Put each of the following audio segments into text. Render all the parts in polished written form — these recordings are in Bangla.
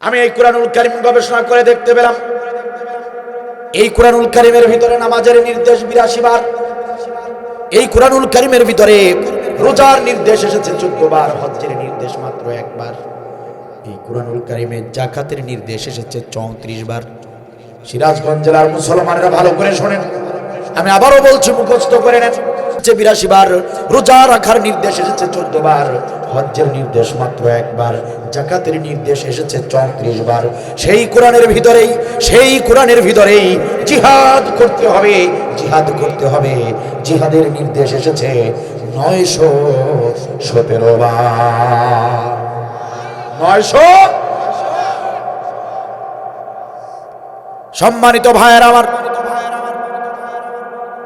আমি এই কুরআনুল কারীম গবেষণা করে দেখতে পেলাম, এই কুরআনুল কারীমের ভিতরে নামাজের নির্দেশ 82 বার, এই কুরআনুল কারীমের ভিতরে রোজার নির্দেশ এসেছে 14 বার, হজ্জের নির্দেশ মাত্র একবার। এই কুরআনুল কারীমে যাকাতের নির্দেশ এসেছে 34 বার। সিরাজগঞ্জ জেলার মুসলমানেরা ভালো করে শোনেন, আমি আবারও বলছি, মুখস্থ করে নেন। 82 বার। রোজা রাখার নির্দেশ এসেছে 14 বার, হজ্জের নির্দেশ মাত্র একবার, যাকাতের নির্দেশ এসেছে 34 বার। সেই কোরআনের ভিতরেই জিহাদ করতে হবে, জিহাদ করতে হবে। জিহাদের নির্দেশ এসেছে 917 বার। 900। সম্মানিত ভাইয়েরা আমার,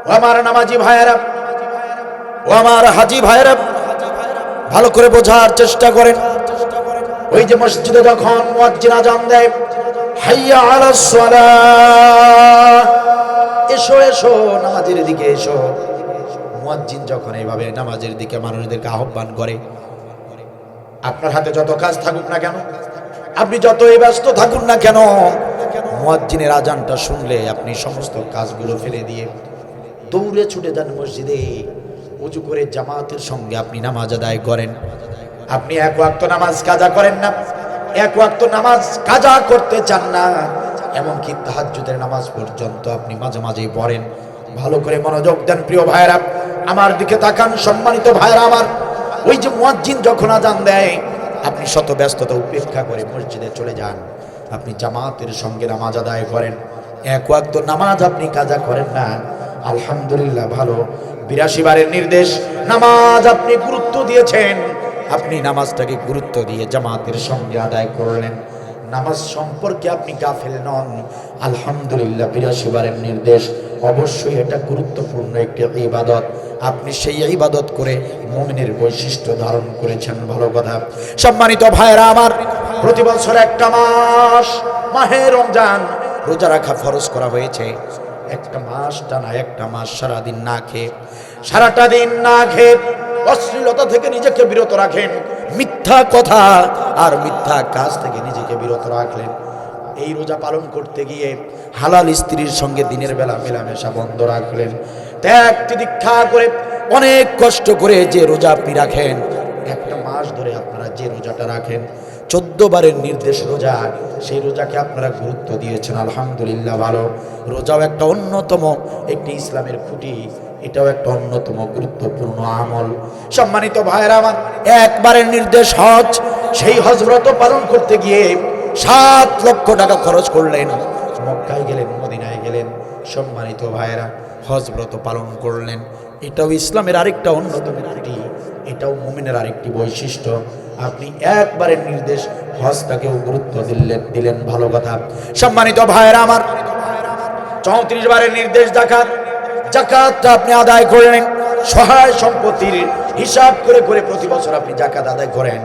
ও আমার নামাজি ভাইয়েরা, ও আমার হাজি ভাইয়েরা, ভালো করে বোঝার চেষ্টা করেন। ওই যে মসজিদে যখন মুয়াজ্জিন আযান দেয়, হাইয়া আলাস সালাহ, এসো এসো নামাজের দিকে এসো, মুয়াজ্জিন যখন এইভাবে নামাজের দিকে মানুষদেরকে আহ্বান করে, আপনার হাতে যত কাজ থাকুক না কেন, আপনি যতই ব্যস্ত থাকুন না কেন, মুয়াজ্জিনের আযানটা শুনলে আপনি সমস্ত কাজগুলো ফেলে দিয়ে দৌড়ে ছুটে যান মসজিদে, ওযু করে জামাতের সঙ্গে আপনি নামাজ আদায় করেন। আপনি এক ওয়াক্ত নামাজ কাজা করেন না, এক ওয়াক্ত নামাজ কাজা করতে চান না, এমনকি তাহাজ্জুদের নামাজ পর্যন্ত আপনি মাঝে মাঝেই পড়েন। ভালো করে মনোযোগ দেন প্রিয় ভাইরা, আমার দিকে তাকান সম্মানিত ভাইরা আমার। ওই যে মুয়াজ্জিন যখন আযান দেয়, আপনি শত ব্যস্ততা উপেক্ষা করে মসজিদে চলে যান, আপনি জামাতের সঙ্গে নামাজ আদায় করেন। এক ওয়াক্ত নামাজ আপনি কাজা করেন না, আলহামদুলিল্লাহ ভালো। 82 বারের নির্দেশ, নামাজ আপনি গুরুত্ব দিয়েছেন, আপনি নামাজটাকে গুরুত্ব দিয়ে জামাতের সঙ্গে আদায় করলেন, নামাজ সম্পর্কে আপনি গাফেল নন, আলহামদুলিল্লাহ। 82 বারের নির্দেশ, অবশ্যই এটা গুরুত্বপূর্ণ একটি ইবাদত, আপনি সেই ইবাদত করে মুমিনের বৈশিষ্ট্য ধারণ করেছেন, ভালো কথা। সম্মানিত ভাইরা আমার, প্রতি বছর একটা মাস মাহে রমজান রোজা রাখা ফরজ করা হয়েছে। একটা মাস টানা, একটা মাস সারাদিন না খেয়ে, সারাটা দিন না খেয়ে অশ্লীলতা থেকে নিজেকে বিরত রাখেন, মিথ্যা কথা আর মিথ্যা কাজ থেকে নিজেকে বিরত রাখলেন। এই রোজা পালন করতে গিয়ে হালাল স্ত্রীর সঙ্গে দিনের বেলা মেলামেশা বন্ধ রাখলেন। ত্যাগ তিতিক্ষা করে অনেক কষ্ট করে যে রোজা আপনি রাখেন, একটা মাস ধরে আপনারা যে রোজাটা রাখেন, 14 বারের নির্দেশ রোজা, সেই রোজাকে আপনারা গুরুত্ব দিয়েছেন, আলহামদুলিল্লাহ ভালো। রোজাও একটা অন্যতম একটি ইসলামের খুঁটি, এটাও একটা অন্যতম গুরুত্বপূর্ণ আমল। সম্মানিত ভাইরা আমার, একবারের নির্দেশ হজ, সেই হজ ব্রত পালন করতে গিয়ে 7 লক্ষ টাকা খরচ করলেন, মক্কায় গেলেন, মদিনায় গেলেন। সম্মানিত ভাইরা, হজ ব্রত পালন করলেন, এটাও ইসলামের আরেকটা অন্যতম খুঁটি, এটাও মুমিনের আরেকটি বৈশিষ্ট্য। আপনি একবারের নির্দেশ হজটাকেও গুরুত্ব দিলেন, ভালো কথা। সম্মানিত ভাইরা আমার, 34 বারের নির্দেশ যাকাত, যাকাতটা আপনি আদায় করলেন, সহায় সম্পত্তির হিসাব করে করে প্রতি বছর আপনি যাকাত আদায় করেন,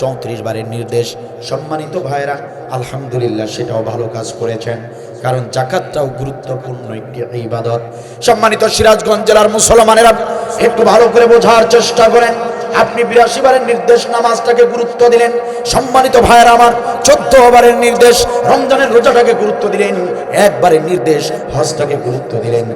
34 বারের নির্দেশ। সম্মানিত ভাইরা, আলহামদুলিল্লাহ সেটাও ভালো কাজ করেছেন, কারণ যাকাতটাও গুরুত্বপূর্ণ একটি ইবাদত। সম্মানিত সিরাজগঞ্জ জেলার মুসলমানেরা, একটু ভালো করে বোঝার চেষ্টা করেন। আপনি 82 বারের নির্দেশ নামাজটাকে গুরুত্ব দিলেন, সম্মানিত ভাইয়েরা আমার। 14 বারের নির্দেশ রমজানের রোজাটাকে গুরুত্ব দিলেন, একবারের নির্দেশ হজটাকে গুরুত্ব দিলেন,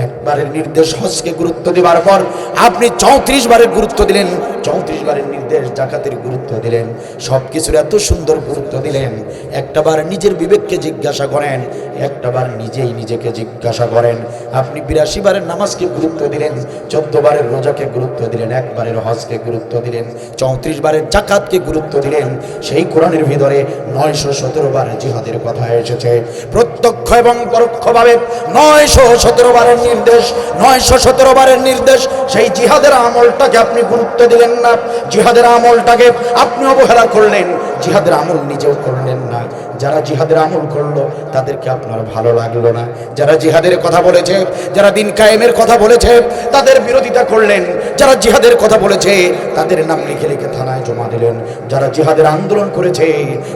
একবারের নির্দেশ হজকে গুরুত্ব দেওয়ার পর আপনি 34 বারের গুরুত্ব দিলেন, 34 বারের নির্দেশ যাকাতের গুরুত্ব দিলেন, সবকিছুর এত সুন্দর গুরুত্ব দিলেন। একটাবার নিজের বিবেককে জিজ্ঞাসা করেন, একটাবার নিজেই নিজেকে জিজ্ঞাসা করেন। আপনি 82 বারের নামাজকে গুরুত্ব দিলেন, 14 বারের রোজাকে গুরুত্ব দিলেন, একবারের হজকে গুরুত্ব দিলেন, 34 বারের যাকাতকে গুরুত্ব দিলেন। সেই কোরআনের ভিতরে 917 বার জিহাদের কথা এসেছে, প্রত্যক্ষ এবং পরোক্ষভাবে 917 বারের নির্দেশ, 917 বারের নির্দেশ। সেই জিহাদের আমলটাকে আপনি গুরুত্ব দিলেন না, জিহাদের আমলটাকে আপনি অবহেলা করলেন, জিহাদের আমল নিজেও করলেন না। যারা জিহাদের আমল করলো তাদেরকে আপনার ভালো লাগলো না, যারা জিহাদের কথা বলেছে, যারা দিন কায়েমের কথা বলেছে, তাদের বিরোধিতা করলেন। যারা জিহাদের কথা বলেছে তাদের নাম লিখে লিখে থানায় জমা দিলেন, যারা জিহাদের আন্দোলন করেছে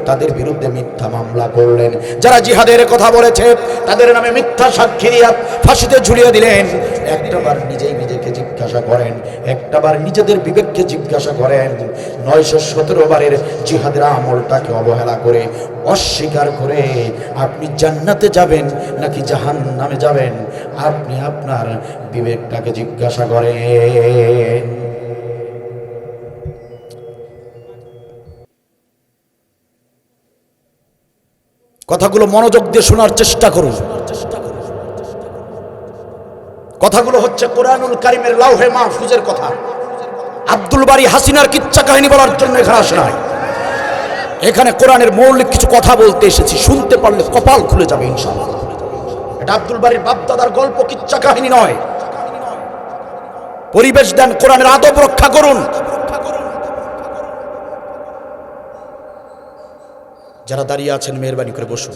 তাদের বিরুদ্ধে মিথ্যা মামলা করলেন, যারা জিহাদের কথা বলেছে তাদের নামে মিথ্যা সাক্ষী দিয়ে ফাঁসিতে ঝুলিয়ে দিলেন। একটাবার নিজেই নিজেকে জিজ্ঞাসা জিজ্ঞাসা করেন, একটাবার নিজেদের বিবেককে জিজ্ঞাসা করেন। 917 বারের জিহাদের আমলটাকে অবহেলা করে, অস্বীকার করে আপনি জান্নাতে যাবেন নাকি জাহান্নামে যাবেন? আপনি আপনার বিবেকটাকে জিজ্ঞাসা করেন। কথাগুলো মনোযোগ দিয়ে শোনার চেষ্টা করুন। কথাগুলো হচ্ছে কোরআনুল কারীমের লাউহে মাহফুজের কথা। আব্দুল বারী হাসিনার কিচ্ছা কাহিনী বলার জন্য এখানে আসে নাই। এখানে কোরআনের মৌলিক কিছু কথা বলতে এসেছি, শুনতে পারলে কপাল খুলে যাবে ইনশাআল্লাহ। এটা আব্দুল বারীর বাপদাদার গল্প, কিচ্ছা কাহিনী নয়। পরিবেশ দেন, কোরআনের আদব রক্ষা করুন। যারা দাঁড়িয়ে আছেন মেহেরবানি করে বসুন,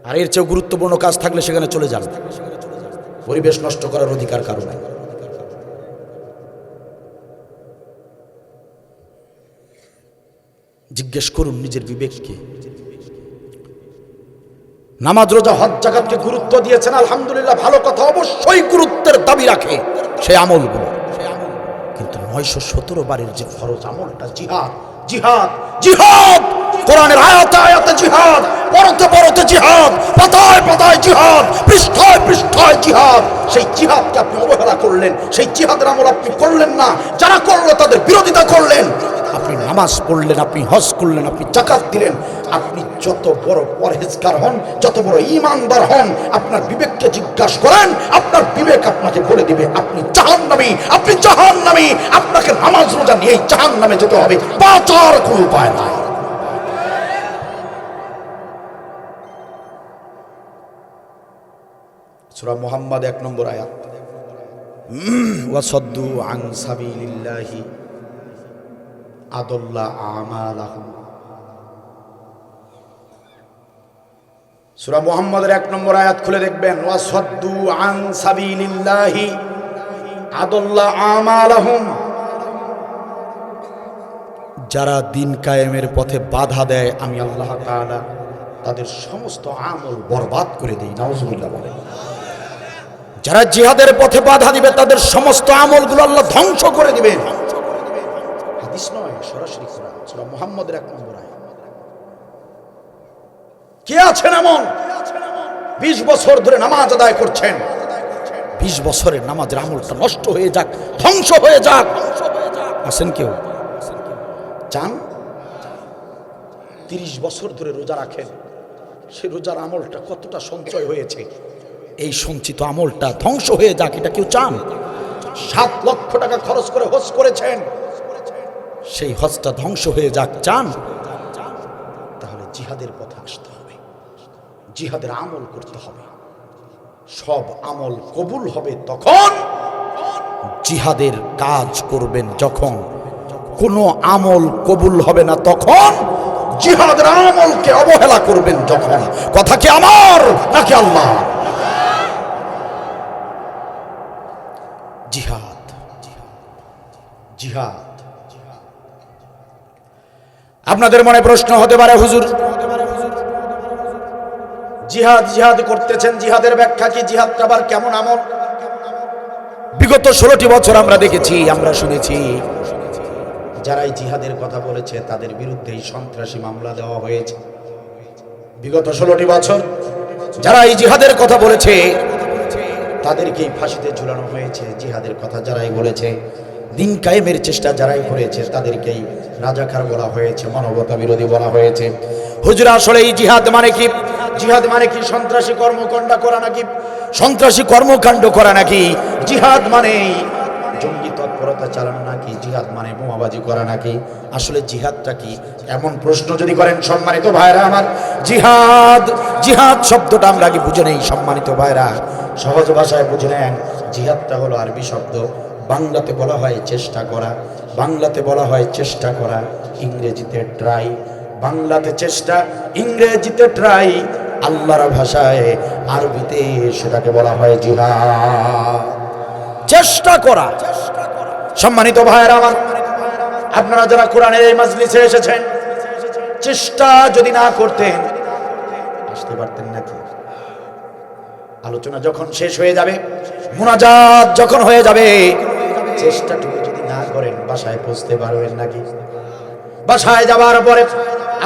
আর এর চেয়েও গুরুত্বপূর্ণ কাজ থাকলে সেখানে চলে যান। পরিবেশ নষ্ট করার অধিকার কারো নাই। জিজ্ঞেস করুন নিজের বিবেককে। নামাজ, রোজা, হজ, যাকাতকে গুরুত্ব দিয়েছেন, আলহামদুলিল্লাহ, ভালো কথা, অবশ্যই গুরুত্বের দাবি রাখে সেই আমলগুলো। কিন্তু 917 বারের যে ফরজ আমলটা, জিহাদ, জিহাদ, জিহাদ, কোরআনের আয়াতে আয়াতে জিহাদ, পরতে পরতে জিহাদ, পাতায় পাতায় জিহাদ, পৃষ্ঠায় পৃষ্ঠায় জিহাদ, সেই জিহাদকে আপনি অবহেলা করলেন, সেই জিহাদের আমল আপনি করলেন না। যারা করলো তাদের বিরোধিতা করলেন। আপনি নামাজ পড়লেন, আপনি হজ করলেন, আপনি যাকাত দিলেন। আপনি যত বড় পরহেজগার হন, যত বড় ঈমানদার হন, আপনার বিবেককে জিজ্ঞাসা করেন, আপনার বিবেক আপনাকে বলে দিবে আপনি জাহান্নামী, আপনি জাহান্নামী। আপনাকে নামাজ রোজা নিয়েই জাহান্নামে যেতে হবে, বাঁচার কোনো উপায় নাই। সূরা মুহাম্মদ 1 নম্বর আয়াত, ওয়াসাদ্দু আন সাবিলিল্লাহি আদাল্লা আমালাহুম। সূরা মুহাম্মদের 1 নম্বর আয়াত খুলে দেখবেন, ওয়াসাদ্দু আন সাবিলিল্লাহি আদাল্লা আমালাহুম। যারা দিন কায়েমের পথে বাধা দেয়, আমি আল্লাহ তাআলা তাদের সমস্ত আমল বরবাদ করে দেই। নাউজুবিল্লাহ বলেন। যারা জিহাদের পথে বাধা দিবে, তাদের সমস্ত আমলগুলো আল্লাহ ধ্বংস করে দিবেন। হাদিস নয়, সরাসরি কোরআন। সূরা মুহাম্মদের 1 নম্বর আয়াত। কে আছেন এমন 20 বছর ধরে নামাজ আদায় করছেন, 20 বছরের নামাজের আমলটা নষ্ট হয়ে যাক, ধ্বংস হয়ে যাক? আছেন কেউ? চান 30 বছর ধরে রোজা রাখেন, সেই রোজার আমলটা কতটা সঞ্চয় হয়েছে, এই সঞ্চিত আমলটা ধ্বংস হয়ে যাক, এটা কেউ চান? 7 লক্ষ টাকা খরচ করে হজ করেছেন, সেই হজটা ধ্বংস হয়ে যাক, চান? তাহলে জিহাদের পথে আসতে হবে, জিহাদের আমল করতে হবে। সব আমল কবুল হবে তখন, জিহাদের কাজ করবেন যখন। কোনো আমল কবুল হবে না তখন, জিহাদের আমলকে অবহেলা করবেন যখন। কথা কি আমার নাকি আল্লাহ? জিহাদ, জিহাদ। আপনাদের মনে প্রশ্ন হতে পারে, হুজুর জিহাদ জিহাদ করতেছেন, জিহাদের ব্যাখ্যা কি? জিহাদটা আবার কেমন আমল? বিগত 16টি বছর আমরা দেখেছি, আমরা শুনেছি, যারাই জিহাদের কথা বলেছে তাদের বিরুদ্ধেই সন্ত্রাসী মামলা দেওয়া হয়েছে। বিগত 16টি বছর যারা এই জিহাদের কথা বলেছে তাদেরকেই ফাঁসিতে ঝুলানো হয়েছে। জিহাদের কথা যারাই বলেছে, দিন কায়েমের চেষ্টা যারাই করেছে, তাদেরকেই রাজাকার বলা হয়েছে, মানবতা বিরোধী বলা হয়েছে। হুজুর আসলে এই জিহাদ মানে কি? জিহাদ মানে কি সন্ত্রাসী কর্মকাণ্ড করা নাকি? সন্ত্রাসী কর্মকাণ্ড করা নাকি? জিহাদ মানে জঙ্গি তৎপরতা চালানো নাকি? জিহাদ মানে বোমাবাজি করা নাকি? আসলে জিহাদটা কি? এমন প্রশ্ন যদি করেন, সম্মানিত ভাইরা আমার, জিহাদ, জিহাদ শব্দটা আমরা আগে বুঝে নেই। সম্মানিত ভাইরা, সহজ ভাষায় বুঝে নেন, জিহাদটা হলো আরবি শব্দ, বাংলাতে বলা হয় চেষ্টা করা, বাংলাতে বলা হয় চেষ্টা করা, ইংরেজিতে ট্রাই। বাংলাতে চেষ্টা, ইংরেজিতে ট্রাই, আল্লাহর ভাষায় আরবিতে সেটাকে বলা হয় জিহাদ, চেষ্টা করা। সম্মানিত ভাইরা আমার, আপনারা যারা কোরআনের এই মাজলিসে এসেছেন, চেষ্টা যদি না করতেন আসতে পারতেন নাকি? আলোচনা যখন শেষ হয়ে যাবে, মুনাজাত যখন হয়ে যাবে, চেষ্টাটুকু যদি না করেন বাসায় পৌঁছতে পারবেন নাকি? বাসায় যাবার পরে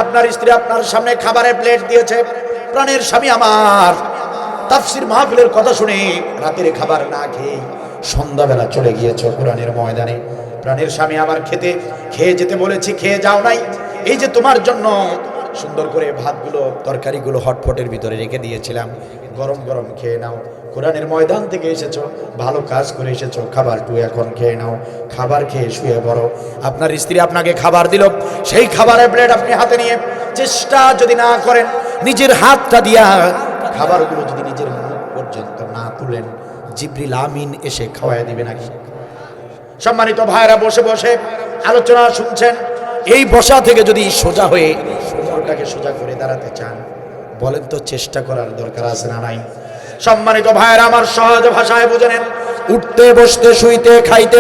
আপনার স্ত্রী আপনার সামনে খাবারের প্লেট দিয়েছে, প্রাণের স্বামী আমার তাফসীর মাহফিলের কথা শুনে রাতের খাবার না খেয়ে সন্ধ্যাবেলা চলে গিয়েছো কোরআনের ময়দানে। প্রাণের স্বামী আমার খেয়ে যেতে বলেছি, খেয়ে যাও নাই। এই যে তোমার জন্য সুন্দর করে ভাতগুলো তরকারিগুলো হটপটের ভিতরে রেখে দিয়েছিলাম, গরম গরম খেয়ে নাও। কোরআনের ময়দান থেকে এসেছো, ভালো কাজ করে এসেছো, খাবারটু এখন খেয়ে নাও। খাবার খেয়ে শুয়ে পড়ো। আপনার স্ত্রী আপনাকে খাবার দিল, সেই খাবারের প্লেট আপনি হাতে নিয়ে চেষ্টা যদি না করেন, নিজের হাতটা দিয়া খাবারগুলো যদি নিজের মুখ পর্যন্ত না তুলেন, জিবরিল আমিন এসে খাওয়ায় দিবে নাকি? সম্মানিত ভাইরা, বসে বসে আলোচনা শুনছেন, এই বসা থেকে যদি সোজা হয়ে কোমরটাকে সোজা করে দাঁড়াতে চান, বলেন তো চেষ্টা করার দরকার আছে না নাই? সম্মানিত ভাইরা আমার, সহজ ভাষায় বুঝে নেন, উঠতে বসতে শুইতে খাইতে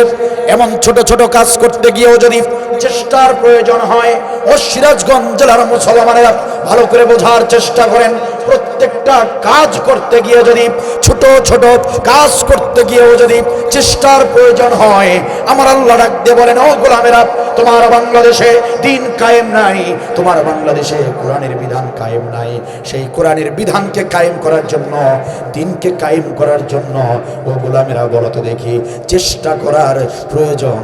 এমন ছোট ছোট কাজ করতে গিয়েও যদি চেষ্টার প্রয়োজন হয়, ও সিরাজগঞ্জ জেলার মুসলমানেরা ভালো করে বোঝার চেষ্টা করেন, প্রত্যেকটা কাজ করতে গিয়ে যদি ছোট ছোট কাজ করতে গিয়েও যদি চেষ্টার প্রয়োজন হয়, আমার আল্লাহ ডাক দিয়ে বলেন, ও গোলামেরা, তোমার বাংলাদেশে দিন কায়েম নাই, তোমার বাংলাদেশে কোরআনের বিধান কায়েম নাই। সেই কোরআনের বিধানকে কায়েম করার জন্য, দিনকে কায়েম করার জন্য, ও গোলামেরা বলো তো দেখি, চেষ্টা করার প্রয়োজন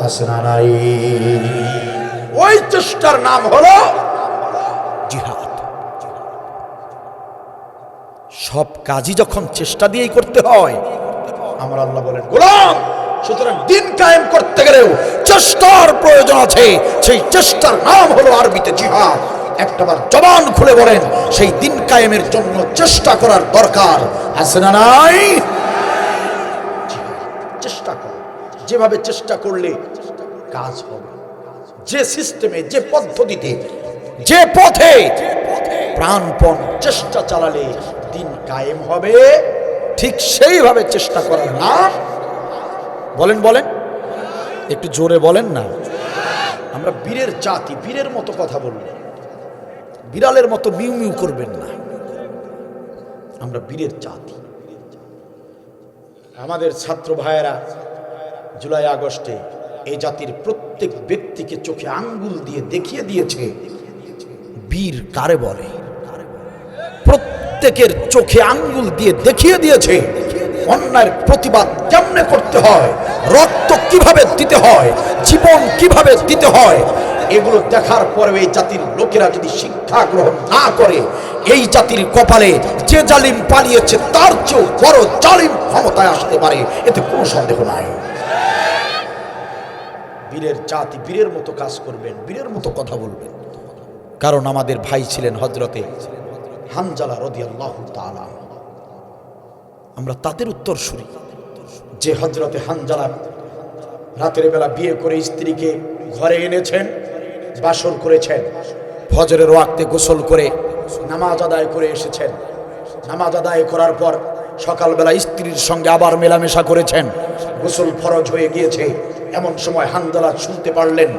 আছে না নাই? ওই চেষ্টার নাম হলো জিহাদ। সব কাজই যখন চেষ্টা দিয়েই করতে হয়, আমার আল্লাহ বলেন, গোলাম, সুতরাং দিন কায়েম করতে গেলেও চেষ্টার প্রয়োজন আছে। সেই চেষ্টার নাম হলো আরবিতে জিহাদ। একটাবার জবান খুলে বলেন, সেই দিন কায়েমের জন্য চেষ্টা করার দরকার আছে না নাই? চেষ্টা কর, যেভাবে চেষ্টা করলে কাজ হবে, যে সিস্টেমে, যে পদ্ধতিতে, যে পথে প্রাণপণ চেষ্টা চালালে দিন কায়েম হবে, ঠিক সেইভাবে চেষ্টা করার নাম, বলেন বলেন, একটু জোরে বলেন না। আমরা বীরের জাতি, বীরের মতো কথা বলবো, বিড়ালের মতো মিউ মিউ করবেন না। আমরা বীরের জাতি। আমাদের ছাত্র ভাইয়েরা জুলাই আগস্টে এই জাতির প্রত্যেক ব্যক্তিকে চোখে আঙ্গুল দিয়ে দেখিয়ে দিয়েছে বীর কারে বলে। প্রত্যেকের চোখে আঙ্গুল দিয়ে দেখিয়ে দিয়েছে অন্যায়ের প্রতিবাদ কেমনে করতে হয়, রক্ত কিভাবে দিতে হয়, জীবন কিভাবে দিতে হয়। এগুলো দেখার পরে এই জাতির লোকেরা যদি শিক্ষা গ্রহণ না করে, এই জাতির কপালে যে জালিম পালিয়েছে তার চেয়েও বড় জালিম ক্ষমতায় আসতে পারে, এতে কোনো সন্দেহ নাই। বীরের জাতি, বীরের মতো কাজ করবেন, বীরের মতো কথা বলবেন। কারণ আমাদের ভাই ছিলেন হযরতে হানজালা রাদিয়াল্লাহু তাআলা। আমরা তাদের উত্তরসূরি, যে হযরতে হানজালা রাতের বেলা বিয়ে করে স্ত্রীকে ঘরে এনেছেন, বাসর করেছেন, ফজরের ওয়াক্তে গোসল করে নামাজ আদায় করে এসেছেন। নামাজ আদায় করার পর সকালবেলা স্ত্রীর সঙ্গে আবার মেলামেশা করেছেন, গোসল ফরজ হয়ে গিয়েছে। এমন সময় হানজালা শুনতে পারলেন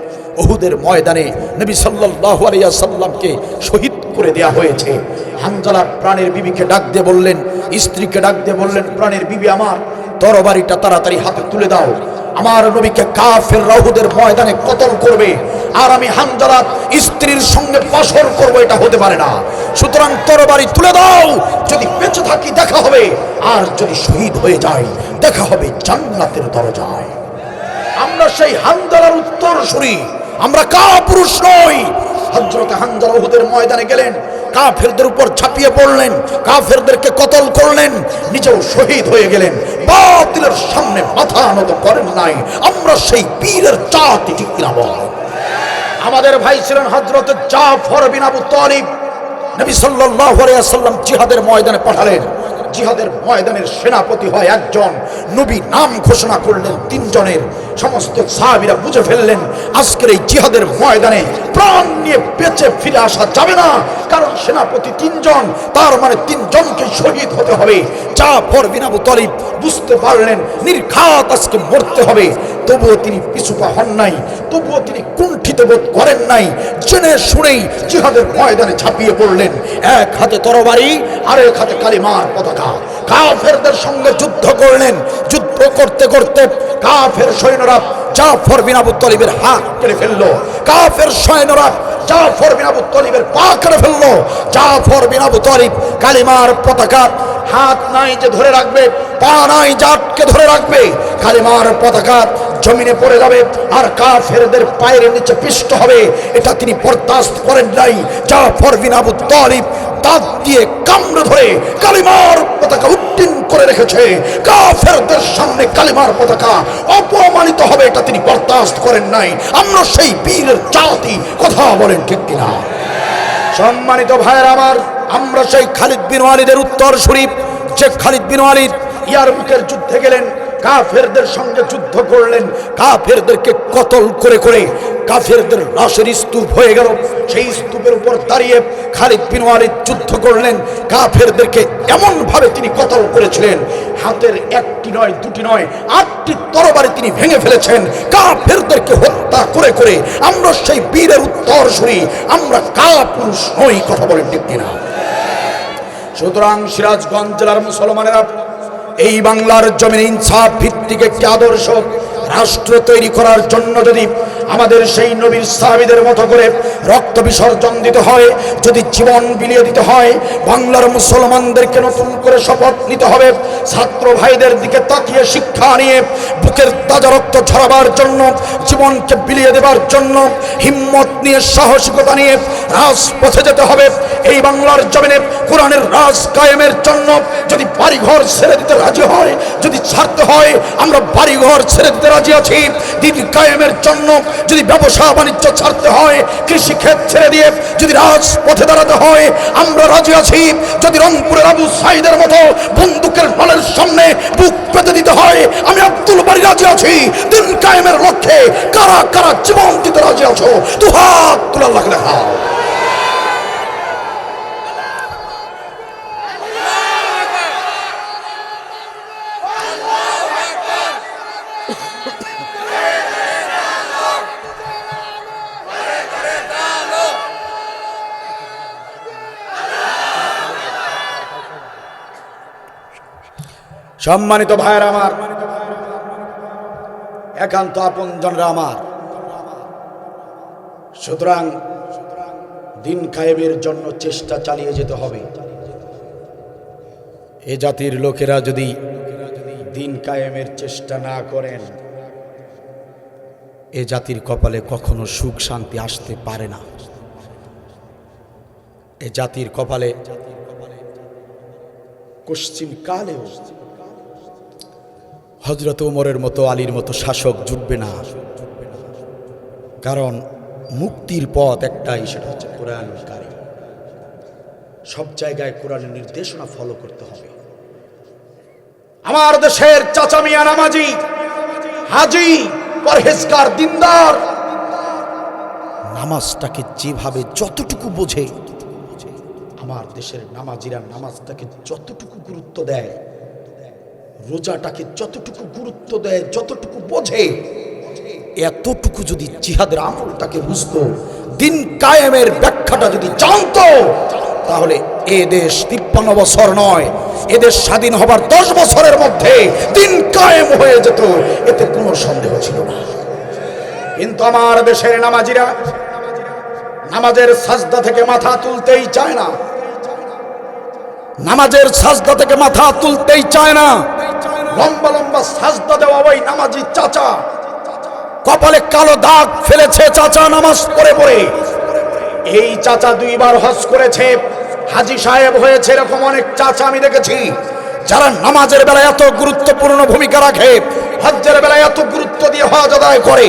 উহুদের ময়দানে নবী সাল্লাল্লাহু আলাইহি ওয়াসাল্লামকে শহীদ করে দেয়া হয়েছে। হানজালা প্রাণের বিবিকে ডাক দিয়ে বললেন, স্ত্রীকে ডাক দিয়ে বললেন, প্রাণের বিবি আমার, তরবারিটা তাড়াতাড়ি হাতে তুলে দাও, আমার নবীকে কাফেররা উহুদের ময়দানে কতল করবে, আর আমি হানজালা স্ত্রীর সঙ্গে বাসর করব, এটা হতে পারে না। সুতরাং তরবারি তুলে দাও, যদি বেঁচে থাকি দেখা হবে, আর যদি শহীদ হয়ে যাই দেখা হবে জান্নাতের দরজায়। আমরা সেই হানজালার উত্তরসূরি, আমরা কাপুরুষ নই। হযরত হানজালা উহুদের ময়দানে গেলেন, কাফেরদের উপর ঝাঁপিয়ে পড়লেন, কাফেরদেরকে কতল করলেন, নিজেও শহীদ হয়ে গেলেন, বাতিলের সামনে মাথা নত করেন নাই। আমরা সেই বীরের জাতি, ঠিক কিনা বল? আমাদের ভাই ছিলেন হযরত জাফর বিন আবু তালিব। নবী সাল্লাল্লাহু আলাইহি ওয়াসাল্লাম জিহাদের ময়দানে পাঠালেন, জিহাদের ময়দানের সেনাপতি হয় একজন, নবী নাম ঘোষণা করলেন 3 জনের। সমস্ত সাহাবীরা বুঝে ফেললেন আজকের এই জিহাদের ময়দানে প্রাণ নিয়ে বেঁচে ফিরে আসা যাবে না, কারণ সেনাপতি তিনজন, তার মানে তিনজনকে শহীদ হতে হবে। জাফর বিন আবু তালিব বুঝতে পারলেন নির্ঘাত আজকে মরতে হবে, তবুও তিনি পিছুপা হন নাই, তবুও তিনি কুণ্ঠিত বোধ করেন নাই, জেনে শুনেই জিহাদের ময়দানে ঝাঁপিয়ে পড়লেন। এক হাতে তরবারি আর এক হাতে কালিমার পতাকা, কাফেরদের সঙ্গে যুদ্ধ করলেন। যুদ্ধ করতে করতে কাফের সৈন্যরা জাফর বিন আবু তালিবের হাত কেটে ফেললো, কাফের সৈন্যরা জাফর বিন আবু তালিবের পা কেটে ফেললো। জাফর বিন আবু তালিব কালিমার পতাকা হাত নাই যে ধরে রাখবে, পা নাই জাটকে ধরে রাখবে, কালিমার পতাকা জমিনে পড়ে যাবে আর কাফেরদের পায়ের নিচে পিষ্ট হবে, এটা তিনি বরদাস্ত করেন নাই। জাফর বিন আবু তালিব দাঁত দিয়ে কামড়ে ধরে কালিমার পতাকা উত্তীর্ণ করে রেখেছে। কাফেরদের সামনে কালিমার পতাকা অপমানিত হবে, এটা তিনি বরদাস্ত করেন নাই। আমরা সেই বীরের জাতি, কথা বলেন ঠিক কিনা? সম্মানিত ভাইয়েরা আমার, আমরা সেই খালিদ বিন ওয়ালিদের উত্তর শরীফ, যে খালিদ বিন ওয়ালিদ ইয়ারমুকের যুদ্ধে গেলেন, কাফেরদের সঙ্গে যুদ্ধ করলেন, কাফেরদেরকে কতল করে করে কাফেরদের লাশের স্তূপ হয়ে গেল। সেই স্তূপের উপর দাঁড়িয়ে খালিদ বিন ওয়ালিদ যুদ্ধ করলেন। কাফেরদেরকে এমন ভাবে তিনি কতল করেছিলেন, হাতের একটি নয় দুটি নয় 8টি তরবারি তিনি ভেঙে ফেলেছেন। কাফেরদেরকে হত্যা করে করে আমরা সেই বীরের উত্তরসূরি, আমরা কাপুরুষ নই, কথা বলেন ঠিক কিনা? সুতরাং সিরাজগঞ্জ জেলার মুসলমানেরা, এই বাংলার জমিনে ইনসাফ ভিত্তিক একটি আদর্শ রাষ্ট্র তৈরি করার জন্য যদি আমাদের সেই নবীর সাহাবীদের মতো করে রক্ত বিসর্জন দিতে হয়, যদি জীবন বিলিয়ে দিতে হয়, বাংলার মুসলমানদেরকে নতুন করে শপথ নিতে হবে। ছাত্র ভাইদের দিকে তাকিয়ে শিক্ষা নিয়ে বুকের তাজা রক্ত ঝরাবার জন্য, জীবনকে বিলিয়ে দেবার জন্য হিম্মত নিয়ে, সাহসিকতা নিয়ে রাজপথে যেতে হবে। এই বাংলার জমিনে কোরআনের রাজ কায়েমের জন্য যদি বাড়িঘর ছেড়ে দিতে রাজি হয়, যদি ছাড়তে হয়, আমরা বাড়িঘর ছেড়ে দিতে রাজি আছি। দিন কায়েমের জন্য যদি ব্যবসা বাণিজ্য ছাড়তে হয়, কৃষি ক্ষেত ছেড়ে দিয়ে যদি রাজপথে দাঁড়াতে হয়, আমরা রাজি আছি। যদি রংপুরের আবু সাইদের মতো বন্দুকের নলের সামনে বুক পেতে দিতে হয়, আমি আব্দুল বারী রাজি আছি। দিন কায়েমের লক্ষ্যে কারা কারা জীবন দিতে রাজি আছো, দুহাত তুলে আল্লাহকে দেখাও। সম্মানিত ভাইয়েরা আমার, একান্ত আপনজনরা আমার, সুতরাং দিন কায়েমের জন্য চেষ্টা চালিয়ে যেতে হবে। এ জাতির লোকেরা যদি দিন কায়েমের চেষ্টা না করেন, এ জাতির কপালে কখনো সুখ শান্তি আসতে পারে না। এ জাতির কপালে পশ্চিম কালেও হযরত ওমরের মতো, আলীর মতো শাসক জুটবে না। কারণ মুক্তির পথ একটাই, সেটা হচ্ছে কোরআন কারীম। সব জায়গায় কোরআনের নির্দেশনা ফলো করতে হবে। আমার দেশের চাচা মিয়া নামাজি, হাজি, পরহেজগার, দিনদার, নামাজটাকে যেভাবে যতটুকু বোঝে, আমার দেশের নামাজিরা নামাজটাকে যতটুকু গুরুত্ব দেয়, রোজাটাকে যতটুকু গুরুত্ব দেয়, যতটুকু বোঝে, এতটুকু যদি জিহাদের আমলটাকে বুঝতো, দিন কায়েমের ব্যাখ্যাটা যদি জানতো, তাহলে এ দেশ 53 বছর নয়, এদেশ স্বাধীন হবার 10 বছরের মধ্যে দিন কায়েম হয়ে যেত, এতে কোনো সন্দেহ ছিল না। কিন্তু আমার দেশের নামাজিরা নামাজের সাজদা থেকে মাথা তুলতেই চায় না, নামাজের সাজদা থেকে মাথা তুলতেই চায় না। লম্বা লম্বা সাজদা দেওয়া ওই নামাজি চাচা, কপালে কালো দাগ ফেলেছে চাচা নামাজ পড়ে পড়ে। এই চাচা 2 বার হজ করেছে, হাজি সাহেব হয়েছে, এরকম অনেক চাচা আমি দেখেছি যারা নামাজের বেলায় এত গুরুত্বপূর্ণ ভূমিকা রাখে, হজ্জের বেলায় এত গুরুত্ব দিয়ে হজ আদায় করে,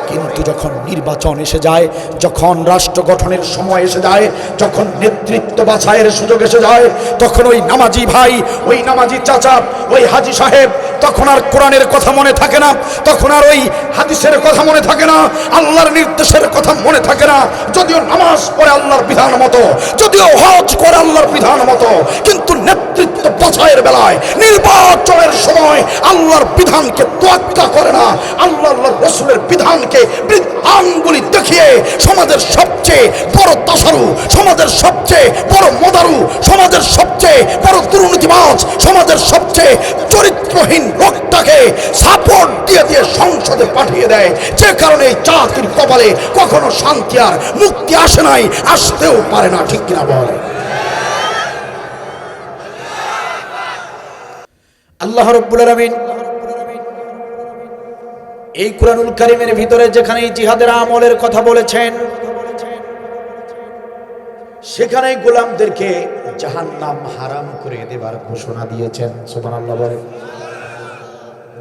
কিন্তু যখন নির্বাচন এসে যায়, যখন রাষ্ট্র গঠনের সময় এসে যায়, যখন নেতৃত্ব বাছাইয়ের সুযোগ এসে যায়, তখন ওই নামাজি ভাই, ওই নামাজি চাচা, ওই হাজী সাহেব তখন আর কোরআনের কথা মনে থাকে না, তখন আর ওই হাদিসের কথা মনে থাকে না, আল্লাহর নির্দেশের কথা মনে থাকে না। যদিও নামাজ পড়ে আল্লাহর বিধান মতো, যদিও হজ করে আল্লাহর বিধান মতো, কিন্তু নেতৃত্ব বাছাইয়ের বেলায়, নির্বাচনের সময় আল্লাহর বিধানকে তোয়াক্কা করে না, আল্লাহর রাসূলের বিধানকে বৃদ্ধাঙ্গুলি দেখিয়ে সমাজের সবচেয়ে বড় দশারু, সমাজের সবচেয়ে বড় মদারু, সমাজের সবচেয়ে বড় দুর্নীতিবাজ, সমাজের সবচেয়ে চরিত্রহীন লোকটাকে সাপোর্ট দিয়ে দিয়ে সংসদে পাঠিয়ে দেয়, যে কারণে এই জাতির কপালে কখনো শান্তি আর মুক্তি আসে নাই, আসতেও পারে না। ঠিক কিনা বলে? আল্লাহ রাব্বুল আলামিন এই কুরআনুল কারীমের ভিতরে যেখানে জিহাদের আমলের কথা বলেছেন, সেখানে গোলামদেরকে জাহান্নাম হারাম করে দেবার ঘোষণা দিয়েছেন। সুবহানাল্লাহ বলেন।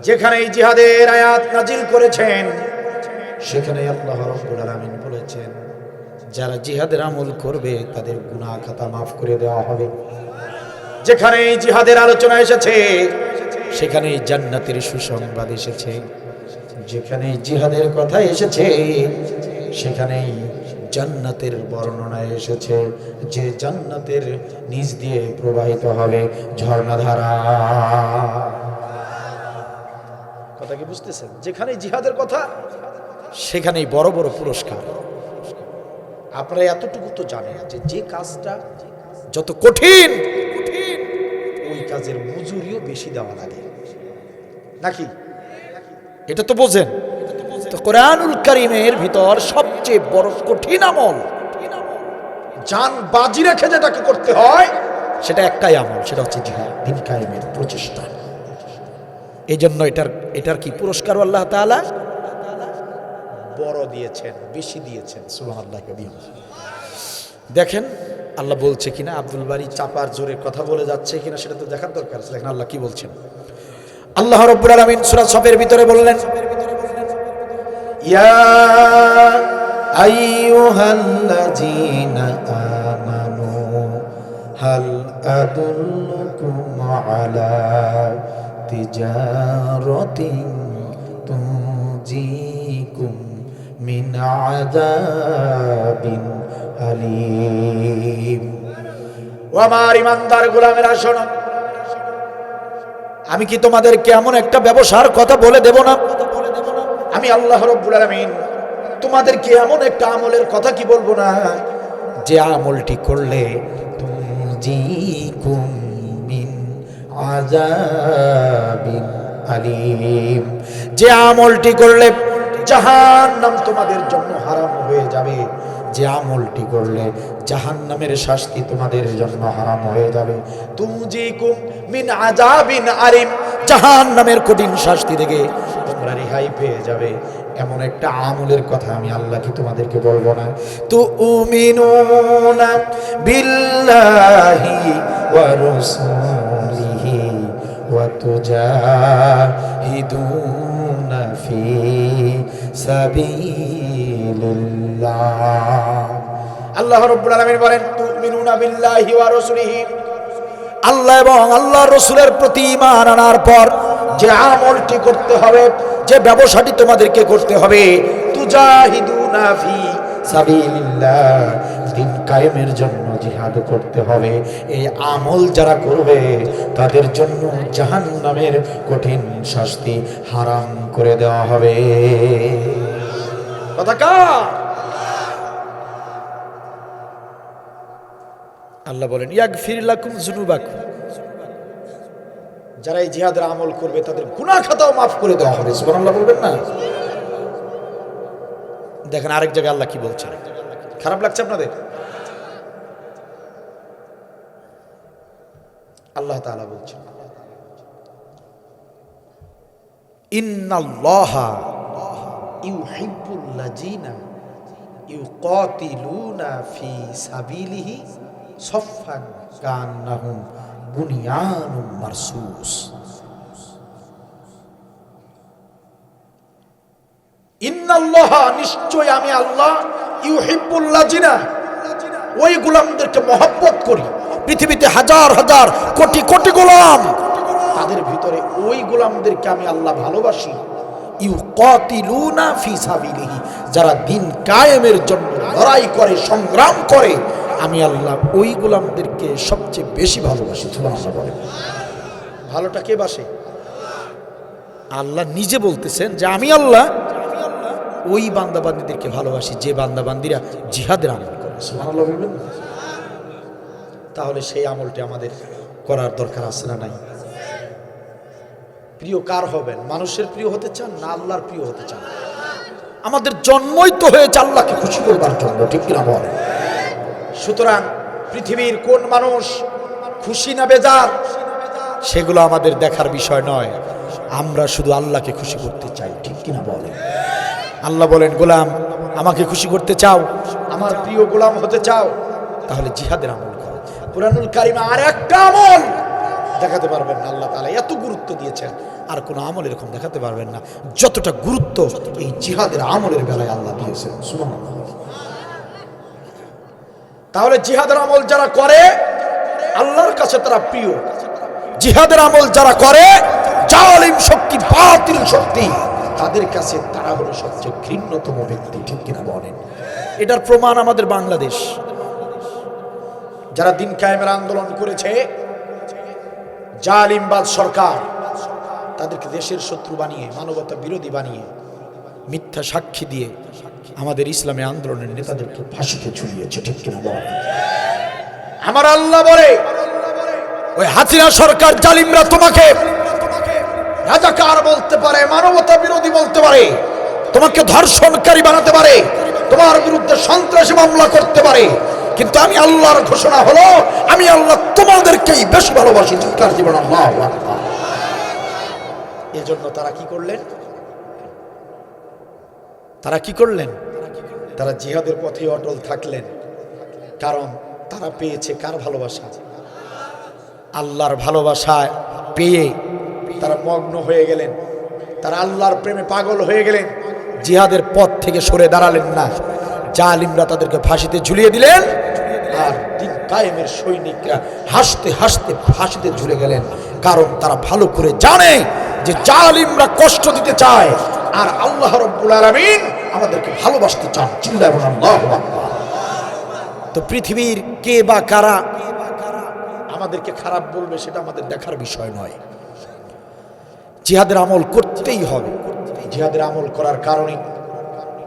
যেখানে জিহাদের আয়াত নাজিল করেছেন, সেখানে আল্লাহ রাব্বুল আলামিন বলেছেন যারা জিহাদের আমল করবে তাদের গুনাহ খাতা মাফ করে দেওয়া হবে। যেখানে জিহাদের আলোচনা এসেছে, সেখানে জান্নাতের সুসংবাদ এসেছে। যেখানে জিহাদের কথা এসেছে, সেখানেই জান্নাতের বর্ণনা এসেছে, যে জান্নাতের নিচ দিয়ে প্রবাহিত হবে ঝর্ণাধারা। কথা কি বুঝতেছেন? যেখানে জিহাদের কথা, সেখানেই বড় বড় পুরস্কার। আপনারা এতটুকু তো জানেন যে যে কাজটা যত কঠিন, ওই কাজের মজুরিও বেশি দেওয়া লাগে, নাকি? এটা তো বোঝেন। তো কোরআনুল কারীমের ভিতর সবচেয়ে বড় কঠিন আমল, জান বাজি রেখে যেটাকে করতে হয়, সেটা একটাই আমল, সেটা হচ্ছে জিহাদ, দ্বীন কায়েমের প্রচেষ্টা। এই জন্য এটার কি পুরস্কার আল্লাহ তাআলা বড় দিয়েছেন, বেশি দিয়েছেন। সুবহানাল্লাহ। দেখেন আল্লাহ বলছে কিনা, আব্দুল বারী চাপার জোরে কথা বলে যাচ্ছে কিনা সেটা তো দেখার দরকার আছে। দেখেন আল্লাহ কি বলছেন। আল্লাহ রাব্বুল আলামিন সূরা সফের ভিতরে বললেন, ইয়া আইয়ুহাল্লাযীনা আমানু হাল আদুল্লুকুম আলা তিজারাতিন তুনজিকুম মিন আযাবিন আলীম। ও আমার ইমানদার গোলামেরা শোনো, আমি কি তোমাদেরকে এমন একটা ব্যবসার কথা বলে দেব না? আমি আল্লাহ রাব্বুল আলামিন তোমাদেরকে এমন একটা আমলের কথা কি বলবো না, যে আমলটি করলে তুনজিকুম মিন আযাবিন আলীম, যে আমলটি করলে জাহান্নাম তোমাদের জন্য হারাম হয়ে যাবে, যে আমলটি করলে জাহান্নামের শাস্তি তোমাদের জন্য হারাম হয়ে যাবে। তুনজিকুম মিন আযাবিন আলীম, জাহান্নামের কঠিন শাস্তি থেকে তোমরা রেহাই পেয়ে যাবে, এমন একটা আমলের কথা আমি আল্লাহ কি তোমাদেরকে বলবো না? তুমিনুনা বিল্লাহি ওয়া রাসূলিহি ওয়া তুজাহিদুনা ফি সাবিলিল্লাহ। আল্লাহ রাব্বুল আলামিন বলেন, তুমিনুনা বিল্লাহি ওয়া রাসূলিহি, আল্লাহ এবং আল্লাহর রাসূলের প্রতি ঈমান আনার পর যে আমলটি করতে হবে, যে ব্যবসাটি তোমাদেরকে করতে হবে, তুজাহিদুনা ফি সাবিলিল্লাহ, দ্বীন কায়েমের জন্য জিহাদ করতে হবে। এই আমল যারা করবে তাদের জন্য জাহান্নামের কঠিন শাস্তি হারাম করে দেওয়া হবে। কথা কার? আল্লাহ বলেন, ইয়াগফির লাকুম যুনুবাকুম, যারা এই জিহাদের আমল করবে তাদের গুনাহ খাতাও মাফ করে দেওয়া হবে। সুবহানাল্লাহ বলবেন না? দেখেন আরেক জায়গায় আল্লাহ কি বলছেন, খারাপ লাগছে আপনাদের? আল্লাহ তাআলা বলছেন, ইন্নাল্লাহা ইউহিব্বুল লাযিনা ইউকাতিলুনা ফি সাবিলিহি সাফফান কান্নাহুম বুনিয়ানুম মারসুস। ইন্না ইন্নাল্লাহ, নিশ্চয় আমি আল্লাহ, ইউহিব্বুল লাযিনা, ওই গোলামদেরকে মহব্বত করি। পৃথিবীতে হাজার হাজার কোটি কোটি গোলাম, তাদের ভিতরে ওই গোলামদেরকে আমি আল্লাহ ভালোবাসি। ইউকাতিলুনা ফি সাবিলিহি, যারা দিন কায়েমের জন্য লড়াই করে, সংগ্রাম করে, আমি আল্লাহ ওই গোলামদেরকে সবচেয়ে বেশি ভালোবাসি। সুবহানাল্লাহ বলেন। ভালোটা কে বাসে? আল্লাহ নিজে বলতেছেন যে আমি আল্লাহ ওই বান্দাবান্দীদেরকে ভালোবাসি যে বান্দাবান্দীরা জিহাদের আমল করে। সুবহানাল্লাহ বলবেন। তাহলে সেই আমলটি আমাদের করার দরকার আছে না নাই? প্রিয় কার হবেন? মানুষের প্রিয় হতে চান না আল্লাহর প্রিয় হতে চান? আমাদের জন্মই তো হয়েছে আল্লাহকে খুশি করবার জন্য, ঠিক কিনা বলেন? সুতরাং পৃথিবীর কোন মানুষ খুশি না বেজার সেগুলো আমাদের দেখার বিষয় নয়। আমরা শুধু আল্লাহকে খুশি করতে চাই, ঠিক কিনা বলেন? আল্লাহ বলেন, গোলাম আমাকে খুশি করতে চাও, আমার প্রিয় গোলাম হতে চাও, তাহলে জিহাদের আমল করো। কুরআনুল কারীমে আর একটা আমল দেখাতে পারবেন না, আল্লাহ তাআলা এত গুরুত্ব দিয়েছেন, আর কোন আমল এরকম দেখাতে পারবেন না যতটা গুরুত্ব এই জিহাদের আমলের বেলায় আল্লাহ দিয়েছেন। সুবহানাল্লাহ। তাহলে জিহাদের আমল যারা করে আল্লাহর কাছে তারা প্রিয়। জিহাদের আমল যারা করে জালিম শক্তি, বাতিল শক্তি, তাদের কাছে তারা হলো সবচেয়ে ঘৃণ্যতম ব্যক্তি, ঠিক কিনা বলেন? এটার প্রমাণ আমাদের বাংলাদেশ। যারা দিন কায়েমের আন্দোলন করেছে, জালিমবাদ সরকার তাদেরকে দেশের শত্রু বানিয়ে, মানবতা বিরোধী বানিয়ে, মিথ্যা সাক্ষী দিয়ে আমাদের ইসলামী আন্দোলনের নেতাদেরকে ফাঁসিতে ঝুলিয়েছে, ঠিক কিনা বলেন? আমার আল্লাহ বলে, ওই হাসিনা সরকার জালিমরা তোমাকে রাজাকার বলতে পারে, মানবতা বিরোধী বলতে পারে, তোমাকে ধর্ষণকারী বানাতে পারে, তোমার বিরুদ্ধে সন্ত্রাসী মামলা করতে পারে, কিন্তু আমি আল্লাহর ঘোষণা হলো আমি আল্লাহ তোমাদেরকেই বেশি ভালোবাসি। চিৎকার জীবন আল্লাহু আকবার। এজন্য তারা কি করলেন? তারা জিহাদের পথে অটল থাকলেন। কারণ তারা পেয়েছে কার ভালোবাসা? আল্লাহর ভালোবাসায় পেয়ে তারা মগ্ন হয়ে গেলেন, তারা আল্লাহর প্রেমে পাগল হয়ে গেলেন, জিহাদের পথ থেকে সরে দাঁড়ালেন না। জালিমরা তাদেরকে ফাঁসিতে ঝুলিয়ে দিলেন, আর দিন কায়েমের সৈনিকরা হাসতে হাসতে ফাঁসিতে ঝুলে গেলেন। কারণ তারা ভালো করে জানে যে জালিমরা কষ্ট দিতে চায়, আর আল্লাহ রাব্বুল আলামিন আমাদেরকে ভালোবাসতে চান। চিল্লায় বলুন আল্লাহু আকবার। তো পৃথিবীর কে বা কারা আমাদেরকে খারাপ বলবে সেটা আমাদের দেখার বিষয় নয়। জিহাদের আমল করতেই হবে। জিহাদের আমল করার কারণে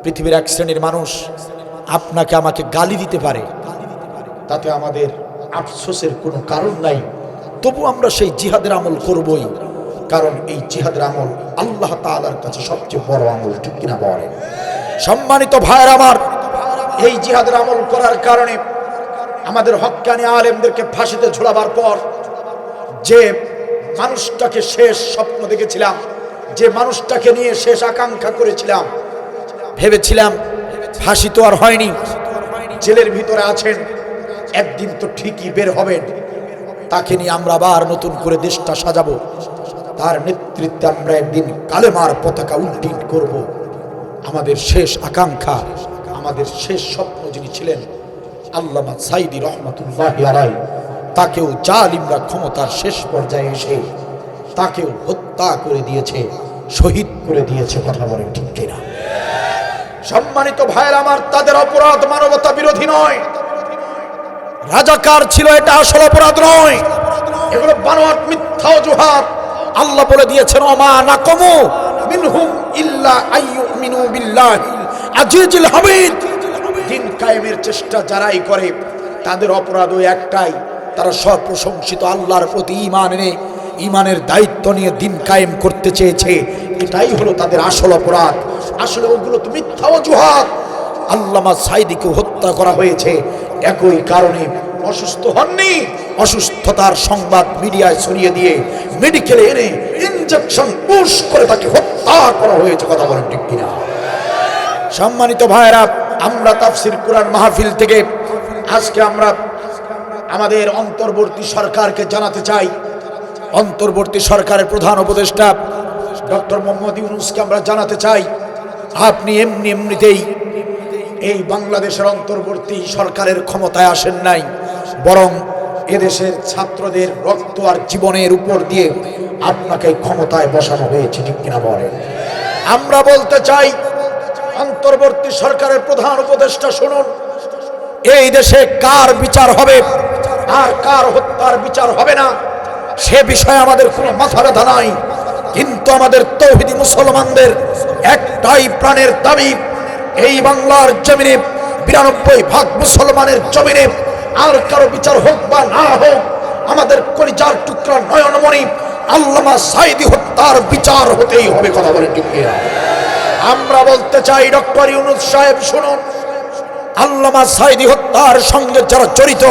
পৃথিবীর এক শ্রেণীর মানুষ আপনাকে আমাকে গালি দিতে পারে, তাতে আমাদের আফসোসের কোনো কারণ নাই। তবু আমরা সেই জিহাদের আমল করবই, কারণ এই জিহাদের আমল আল্লাহ তাআলার কাছে সবচেয়ে বড় আমল, ঠিক কিনা বলেন? সম্মানিত ভাইয়েরা আমার, এই জিহাদের আমল করার কারণে আমাদের হক্কানি আলেমদেরকে ফাঁসিতে ঝোলাবার পর যে মানুষটাকে শেষ স্বপ্ন দেখেছিলাম, যে মানুষটাকে নিয়ে শেষ আকাঙ্ক্ষা করেছিলাম, ভেবেছিলাম ফাঁসি তো আর হয়নি, জেলের ভিতরে আছেন, একদিন তো ঠিকই বের হবেন, তাকে নিয়ে আমরা আবার নতুন করে দেশটা সাজাবো, তার নেতৃত্বে আমরা একদিন কালেমার পতাকা উড্ডীন করব। আমাদের শেষ আকাঙ্ক্ষা, আমাদের শেষ স্বপ্ন যিনি ছিলেন আল্লামা সাইদি রহমাতুল্লাহি আলাইহি, তাকেও জালিমরা ক্ষমতার শেষ পর্যায়ে এসে তাকেও হত্যা করে দিয়েছে, শহীদ করে দিয়েছে। কথা বলেন ঠিক কিনা? সম্মানিত ভাইয়েরা আমার, তাদের অপরাধ মানবতা বিরোধী নয়, রাজাকার ছিল, এটা আসল অপরাধ নয়, এগুলো বানোয়াট মিথ্যা অজুহাত। আল্লাহ বলে দিয়েছেন, ওমা নাকমু মিনহুম ইল্লা আইয়ুমিনু বিল্লাহিল আজিজিল হামিদ। দিন কায়েমের চেষ্টা যারাই করে তাদের অপরাধ ওই একটাই, তারা সর্বপ্রশংসিত আল্লাহর প্রতি ঈমান এনে ঈমানের দায়িত্ব নিয়ে দিন কায়েম করতে চেয়েছে, এটাই হলো তাদের আসল অপরাধ। আসলে ওগুলো তো মিথ্যা অজুহাত। আল্লামা সাইদিকে হত্যা করা হয়েছে একই কারণে, অসুস্থ হননি, অসুস্থতার সংবাদ মিডিয়ায় ছড়িয়ে দিয়ে মেডিকেলে এনে ইনজেকশন পুশ করে তাকে হত্যা করা হয়েছে। কথা বলেন ঠিক কিনা? সম্মানিত ভাইরা, আমরা তাফসীর কুরআন মাহফিল থেকে আজকে আমরা আমাদের অন্তর্বর্তী সরকারকে জানাতে চাই, অন্তর্বর্তী সরকারের প্রধান উপদেষ্টা ডক্টর মোহাম্মদ ইউনূসকে আমরা জানাতে চাই, আপনি এমনিতেই এই বাংলাদেশের অন্তর্বর্তী সরকারের ক্ষমতায় আসেন নাই, বরং এদেশের ছাত্রদের রক্ত আর জীবনের উপর দিয়ে আপনাকে ক্ষমতায় বসানো হয়েছে, ঠিক কিনা বলেন? আমরা বলতে চাই, অন্তর্বর্তী সরকারের প্রধান উপদেষ্টা শুনুন, এই দেশে কার বিচার হবে আর কার হত্যার বিচার হবে না সে বিষয়ে আমাদের কোনো মাথা ব্যথা নাই, কিন্তু আমাদের তৌহিদি মুসলমানদের একটাই প্রাণের দাবি, এই বাংলার জমিনে 92% মুসলমানের জমিনে আর কারো বিচার হোক বা না হোক, আমাদের কলিজার টুকরা নয়নমণি আল্লামা সাঈদী হত্যার বিচার হতেই হবে। কথা বলে ঠিক কিনা? আমরা বলতে চাই, ডক্টর ইউনূস সাহেব শুনুন, আল্লামা সাঈদী হত্যার সঙ্গে যারা জড়িত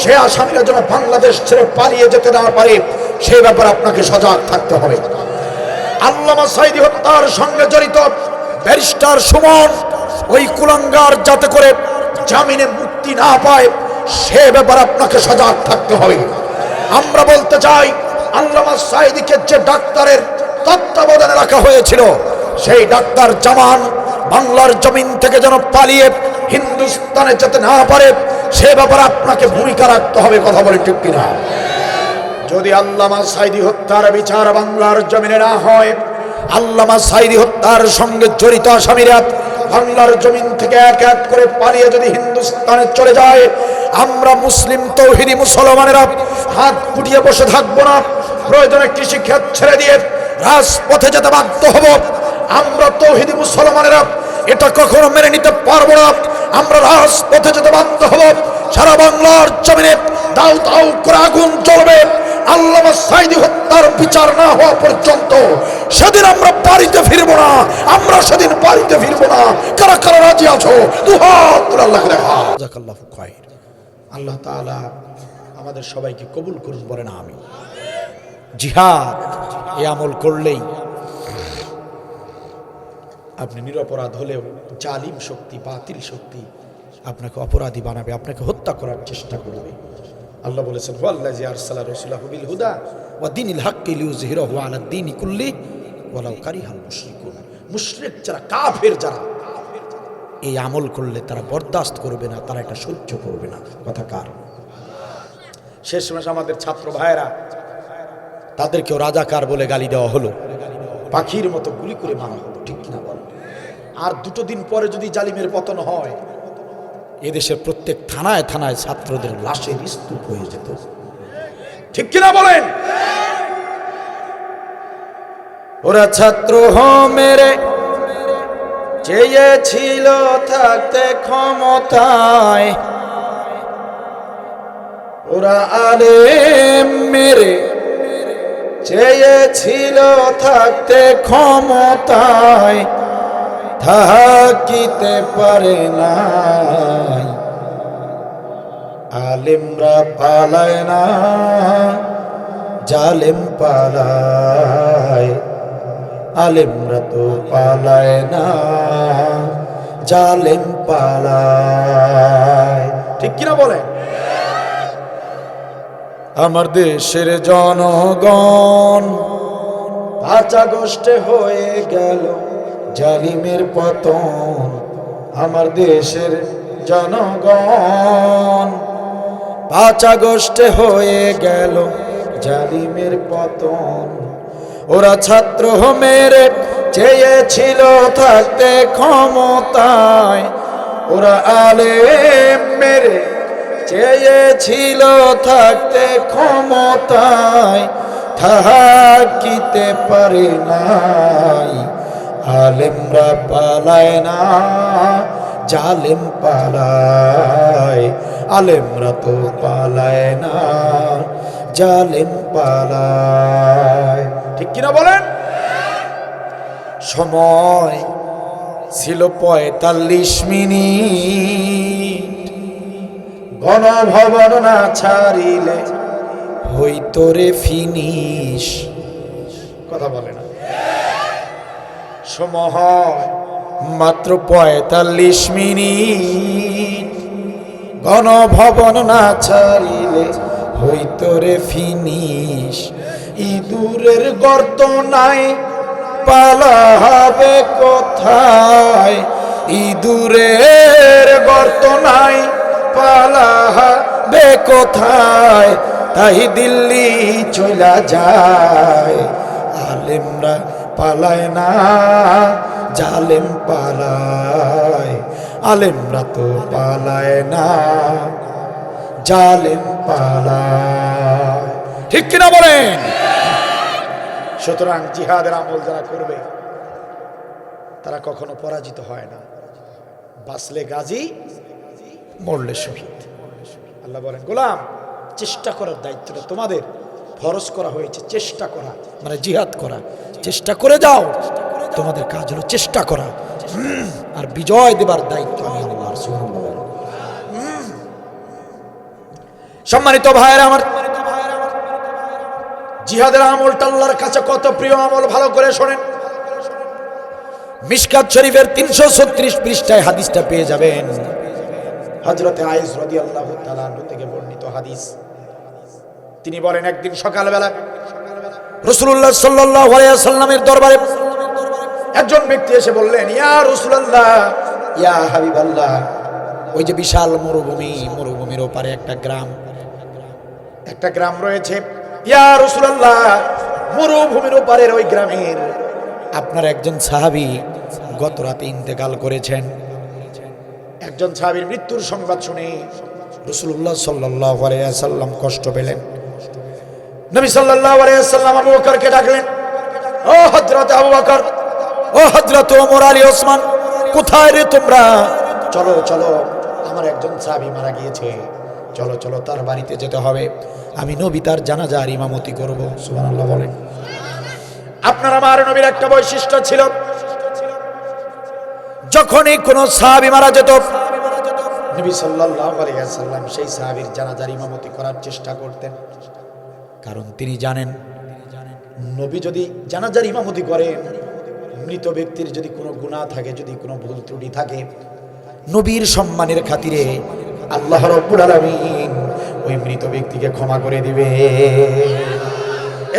সে আসামিরা যেন বাংলাদেশ ছেড়ে পালিয়ে যেতে না পারে সেই ব্যাপারে আপনাকে সজাগ থাকতে হবে। আল্লামা সাঈদী হত্যার সঙ্গে জড়িত ব্যারিস্টার সুমন ওই কুলাঙ্গার যাতে করে জামিনে মুক্তি না পায় সে ব্যাপারে আপনাকে সজাগ থাকতে হবে। আমরা বলতে চাই, আল্লামা সাঈদীকে যে ডাক্তারের তত্ত্বাবধানে রাখা হয়েছিল সেই ডাক্তার জামান বাংলার জমিন থেকে যেন পালিয়ে হিন্দুস্তানে যেতে না পারে সে ব্যাপারে আপনাকে ভূমিকা রাখতে হবে। কথা বলে ঠিক কিনা? যদি আল্লামা সাঈদী হত্যার বিচার বাংলার জমিনে না হয়, আল্লামা সাঈদী হত্যার সঙ্গে জড়িত আসামিরা বাংলার জমিন থেকে এক এক করে পালিয়ে যদি হিন্দুস্তানে চলে যায়, আমরা মুসলিম তৌহিদি মুসলমানেরা হাত গুটিয়ে বসে থাকবো না, প্রয়োজনে কৃষিক্ষেত ছেড়ে দিয়ে রাজপথে যেতে বাধ্য হব। আমরা তৌহিদি মুসলমানেরা এটা কখনো মেনে নিতে পারবো না, আমরা রাজপথে যেতে বাধ্য হব। সারা বাংলার জমিনে দাউ দাউ করে আগুন জ্বলবে, আল্লামা সাঈদী হত্যার বিচার না হওয়া পর্যন্ত সেদিন আমরা বাড়িতে ফিরবো না, আমরা সেদিন বাড়িতে ফিরবো না। কারা কারা রাজি আছো? দুহাত তুলে আল্লাহকে দেখা। জাযাকাল্লাহু খায়র। আল্লাহ তাআলা আমাদের সবাইকে কবুল করুন, বলেন আমিন। জিহাদ এই আমল করলেই আপনি নিরপরাধ হলেও জালিম শক্তি, বাতিল শক্তি আপনাকে অপরাধী বানাবে, আপনাকে হত্যা করার চেষ্টা করবে। আল্লাহ বলেছেন, হুয়াল্লাযী আরসালা রাসূলাহু বিল হুদা ওয়া দীনিল হাক্কি লিইয়ুযহিরাহু আলাদ দীনি কুল্লিহি ওয়ালাউ কারিহাল মুশরিকুন। মুশরিক যারা, কাফের যারা এই আমল করলে তারা বরদাস্ত করবে না, তারা এটা সহ্য করবে না। কথা কার? শেষমেশ আমাদের ছাত্র ভাইয়েরা, তাদেরকেও রাজাকার বলে গালি দেওয়া হলো, পাখির মতো গুলি করে মারা হলো, ঠিক কিনা বলেন? আর দুটো দিন পরে যদি জালিমের পতন হয়, এদেশের প্রত্যেক থানায় থানায় ছাত্রদের লাশের স্তূপ হয়ে যেত, ঠিক কিনা বলেন? ওরা ছাত্র মেরে চেয়েছিল থাকতে ক্ষমতায়, ওরা আলেম মেরে চেয়েছিল থাকতে ক্ষমতায়, থাকিতে পারে নাই। আলেমরা পালায় না, জালেম পালায়। আলেমরা তো পালায় না, জালেম পালায়, ঠিক কিনা বলে? আমার দেশের জনগণ 5 আগস্টে হয়ে গেল জালিমের পতন। আমার দেশের জনগণ 5 আগস্টে হয়ে গেল জালিমের পতন। ওরা ছাত্র মেরে চেয়েছিল থাকতে ক্ষমতায়, ওরা আলেম মেরে চেয়েছিল থাকতে ক্ষমতায়, থাকিতে পারে নাই। আলেমরা পালায় না, জালেম পালায়। আলেমরা তো পালায় না, জালেম পালায়, ঠিক কিনা বলেন? সময় ছিল 45 মিনিট, গণভবন না ছাড়িলে হইতো রে ফিনিশ। কথা বলে না? সময় মাত্র 45 মিনিট, গণভবন না ছাড়িলে হইতো রে ফিনিশ। ইঁদুরের গর্ত নাই পালাবে কোথায়, ইঁদুরের গর্ত নাই পালাবে কোথায়, তাই দিল্লি চলা যায়। আলেমরা পালায় না, জালেম পালায়, আলেমরা তো পালায় না, জালেম পালায়। ঠিক কিনা বলেন? সুতরাং জিহাদের আমল যারা করবে তারা কখনো পরাজিত হয় না। বাঁচলে গাজী, মরলে শহীদ। আল্লাহ বলেন, গোলাম চেষ্টা করার দায়িত্বটা তোমাদের, ফরজ করা হয়েছে চেষ্টা করা, মানে জিহাদ করা। চেষ্টা করে যাও, তোমাদের কাজ হলো চেষ্টা করা, আর বিজয় দেবার দায়িত্ব আমি আল্লাহর। সুবহানাল্লাহ। সম্মানিত ভাইয়েরা আমার, জিহাদের আমলটা আল্লাহর কাছে কত প্রিয় আমল, ভালো করে শোনেন। মিশকাত শরীফের 336 পৃষ্ঠায় হাদিসটা পেয়ে যাবেন। হযরতে আয়েশা রাদিয়াল্লাহু তাআলা আনহা থেকে বর্ণিত হাদিস। তিনি বলেন, একদিন সকালবেলা রাসূলুল্লাহ সাল্লাল্লাহু আলাইহি ওয়াসাল্লামের দরবারে একজন ব্যক্তি এসে বললেন, ইয়া রাসূলুল্লাহ, ইয়া হাবিবাল্লাহ, ওই যে বিশাল মরুভূমি, মরুভূমির ওপারে একটা গ্রাম রয়েছে, ইয়া রাসূলুল্লাহ, মরুভূমির ওপারের ওই গ্রামের আপনার একজন সাহাবী গত রাতে ইন্তেকাল করেছেন। একজন সাহাবীর মৃত্যুর সংবাদ শুনে রাসূলুল্লাহ সাল্লাল্লাহু আলাইহি ওয়াসাল্লাম কষ্ট পেলেন। নবী সাল্লাল্লাহু আলাইহি ওয়াসাল্লাম আবু বকরকে ডাকলেন, ও হযরত আবু বকর, ও হযরত ওমর, আলী, ওসমান, কোথায় রে তোমরা? চলো চলো, আমার একজন সাহাবী মারা গিয়েছে, চলো চলো তার বাড়িতে যেতে হবে, আমি নবী তার জানাজার ইমামতি করব। সুবহানাল্লাহ বলেন। আপনার আমার নবীর একটা বৈশিষ্ট্য ছিল, যখনই কোনো সাহাবী মারা যেত নবী সাল্লাল্লাহু আলাইহি ওয়াসাল্লাম সেই সাহাবীর জানাজার ইমামতি করার চেষ্টা করতেন। কারণ তিনি জানেন, নবী যদি জানাজার ইমামতি করেন, মৃত ব্যক্তির যদি কোনো গুনাহ থাকে, যদি কোনো ভুল ত্রুটি থাকে, নবীর সম্মানের খাতিরে আল্লাহ রাব্বুল আলামিন ওই মৃত ব্যক্তিকে ক্ষমা করে দিবে।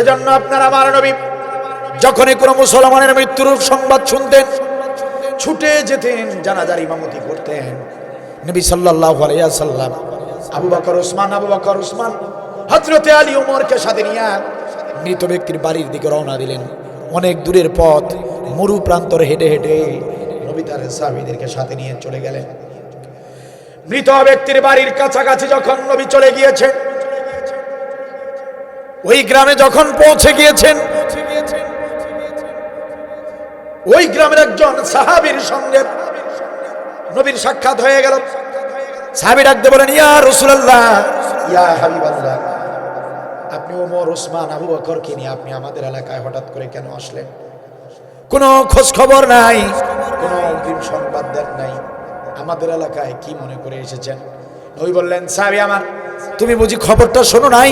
এজন্য আপনার আমার নবী যখনই কোনো মুসলমানের মৃত্যুর সংবাদ শুনতেন, ছুটে যেতেন, জানাজার ইমামতি করতেন। নবী সাল্লাল্লাহু আলাইহি ওয়াসাল্লাম আবু বকর ওসমান, হযরতে আলী, ওমরকে সাথে নিয়ে মৃত ব্যক্তির বাড়ির দিকে রওনা দিলেন। অনেক দূরের পথ, মরু প্রান্তর হেঁটে হেঁটে নবী তার সাহাবীদেরকে সাথে নিয়ে চলে গেলেন। মৃত ব্যক্তির বাড়ির কাছাকাছি যখন নবী চলে গিয়েছেন, ওই গ্রামে যখন পৌঁছে গিয়েছেন, ওই গ্রামের একজন সাহাবীর সঙ্গে নবীর সাক্ষাৎ হয়ে গেল। সাহাবী ডাকতে বলেন, ইয়া রাসূলুল্লাহ, ইয়া হাবিবাল্লাহ, আপনি ওমর, ওসমান, আবু বকরকে নিয়ে আপনি আমাদের এলাকায় হঠাৎ করে কেন আসলেন? কোনো খোঁজ খবর নাই, কোনো অগ্রিম সংবাদ দেন নাই, আমাদের এলাকায় কি মনে করে এসেছেন? নবী বললেন, সাহাবী আমার, তুমি বুঝি খবরটা শোনো নাই?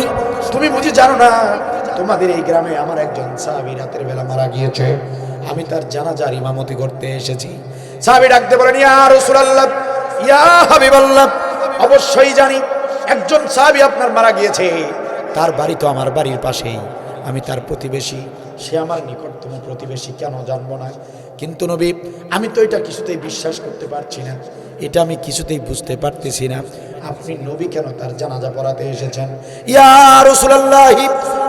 তুমি বুঝি জানো না তোমাদের এই গ্রামে আমার একজন সাহাবী রাতের বেলা মারা গিয়েছে, আমি তার জানাজার ইমামতি করতে এসেছি। সাহাবী ডাকতে বলেন, ইয়া রাসূলুল্লাহ, ইয়া হাবিবাল্লাহ, অবশ্যই জানি একজন সাহাবী আপনার মারা গিয়েছে, তার বাড়ি তো আমার বাড়ির পাশেই, আমি তার প্রতিবেশী, সে আমার নিকটতম প্রতিবেশী, কেন জানবো না? কিন্তু নবী, আমি তো এটা কিছুতেই বিশ্বাস করতে পারছি না, এটা আমি কিছুতেই বুঝতে পারতেছি না, আপনি নবী কেন তার জানাজা পড়াতে এসেছেন? ইয়া রাসূলুল্লাহ,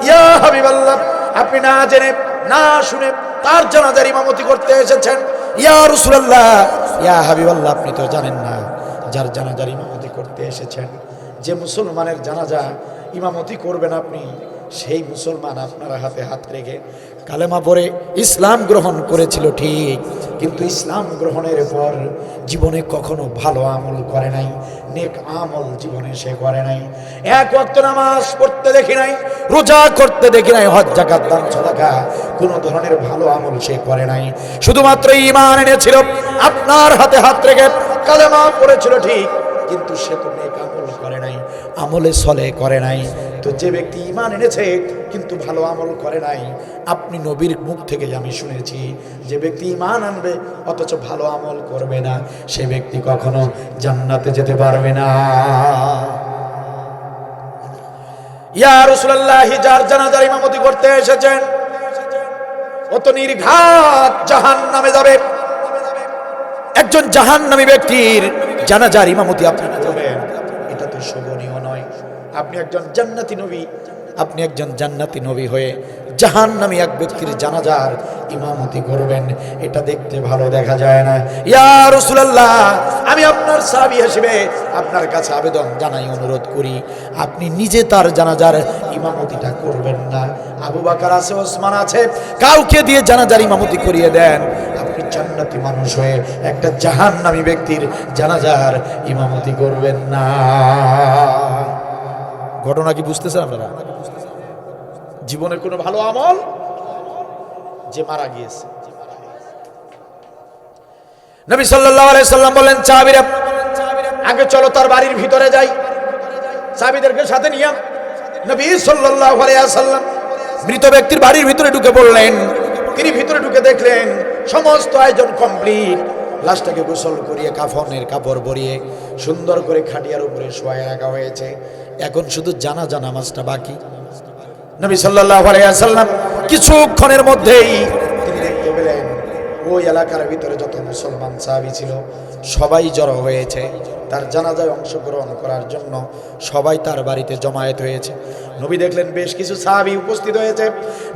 ইয়া হাবিবাল্লাহ, আপনি না জেনে না শুনে তার জানাজার ইমামতি করতে এসেছেন। ইয়া রাসূলুল্লাহ, ইয়া হাবিবাল্লাহ, আপনি তো জানেন না যার জানাজার ইমামতি করতে এসেছেন, যে মুসলমানের জানাজা ইমামতি করবেন আপনি, সেই মুসলমান আপনার হাতে হাত রেখে কালেমা পড়ে ইসলাম গ্রহণ করেছিল ঠিক, কিন্তু ইসলাম গ্রহণের পর জীবনে কখনো ভালো আমল করে নাই, নেক আমল জীবনে সে করে নাই, এক ওয়াক্ত নামাজ পড়তে দেখি নাই, রোজা করতে দেখি নাই, হজ যাকাত দান সাদাকা কোনো ধরনের ভালো আমল সে করে নাই, শুধুমাত্র ঈমান এনেছিল, আপনার হাতে হাত রেখে কালেমা পড়েছিল ঠিক, কিন্তু সে তো নেক আমল করে নাই, আমলে সলে করে নাই। তো যে ব্যক্তি ঈমান এনেছে কিন্তু ভালো আমল করে নাই, আপনি নবীর মুখ থেকে আমি শুনেছি, যে ব্যক্তি ঈমান আনবে অথচ ভালো আমল করবে না, সে ব্যক্তি কখনো জান্নাতে যেতে পারবে না। ইয়া রাসূলুল্লাহ, যার জানাজার ইমামতি করতে এসেছেন অত নির্ঘাত জাহান্নামে যাবে। একজন জাহান্নামী ব্যক্তির জানাজার ইমামতি আপনি করবেন, এটা তো শোভনীয় নয়। আপনি একজন জান্নাতি নবী, আপনি একজন জান্নাতি নবী হয়ে জাহান্নামী এক ব্যক্তির জানাজার ইমামতি করবেন, এটা দেখতে ভালো দেখা যায় না। ইয়া রাসূলুল্লাহ, আমি আপনার সাহাবী হিসেবে আপনার কাছে আবেদন জানাই, অনুরোধ করি, আপনি নিজে তার জানাজার ইমামতিটা করবেন না। আবু বকর আছে, ওসমান আছে, কাউকে দিয়ে জানাজার ইমামতি করিয়ে দেন। আপনি জান্নাতি মানুষ হয়ে একটা জাহান্নামী ব্যক্তির জানাজার ইমামতি করবেন না। ঘটনা কি বুঝতেছেন আপনারা? জীবনের কোনো ভালো আমল, যে মারা গিয়েছে, নবী সাল্লাল্লাহু আলাইহি সাল্লাম বললেন, সাহাবীরা আগে চলো তার বাড়ির ভিতরে যাই। সাহাবীদেরকে সাথে নিয়ে নবী সাল্লাল্লাহু আলাইহি সাল্লাম মৃত ব্যক্তির বাড়ির ভিতরে ঢুকে পড়লেন। তিনি ভিতরে ঢুকে দেখলেন সমস্ত আয়োজন কমপ্লিট। লাশটাকে গোসল করিয়ে কাফনের কাপড় পরিয়ে সুন্দর করে খাটিয়ার উপরে শোয়ায় রাখা হয়েছে। এখন শুধু জানাজা নামাজটা বাকি। নবী সাল্লাল্লাহু আলাইহি সাল্লাম কিছুক্ষণের মধ্যেই তিনি দেখতে পেলেন ওই এলাকার ভিতরে যত মুসলমান সাহাবী ছিল সবাই জড়ো হয়েছে তার জানাজায় অংশগ্রহণ করার জন্য। সবাই তার বাড়িতে জমায়েত হয়েছে। নবী দেখলেন বেশ কিছু সাহাবী উপস্থিত হয়েছে।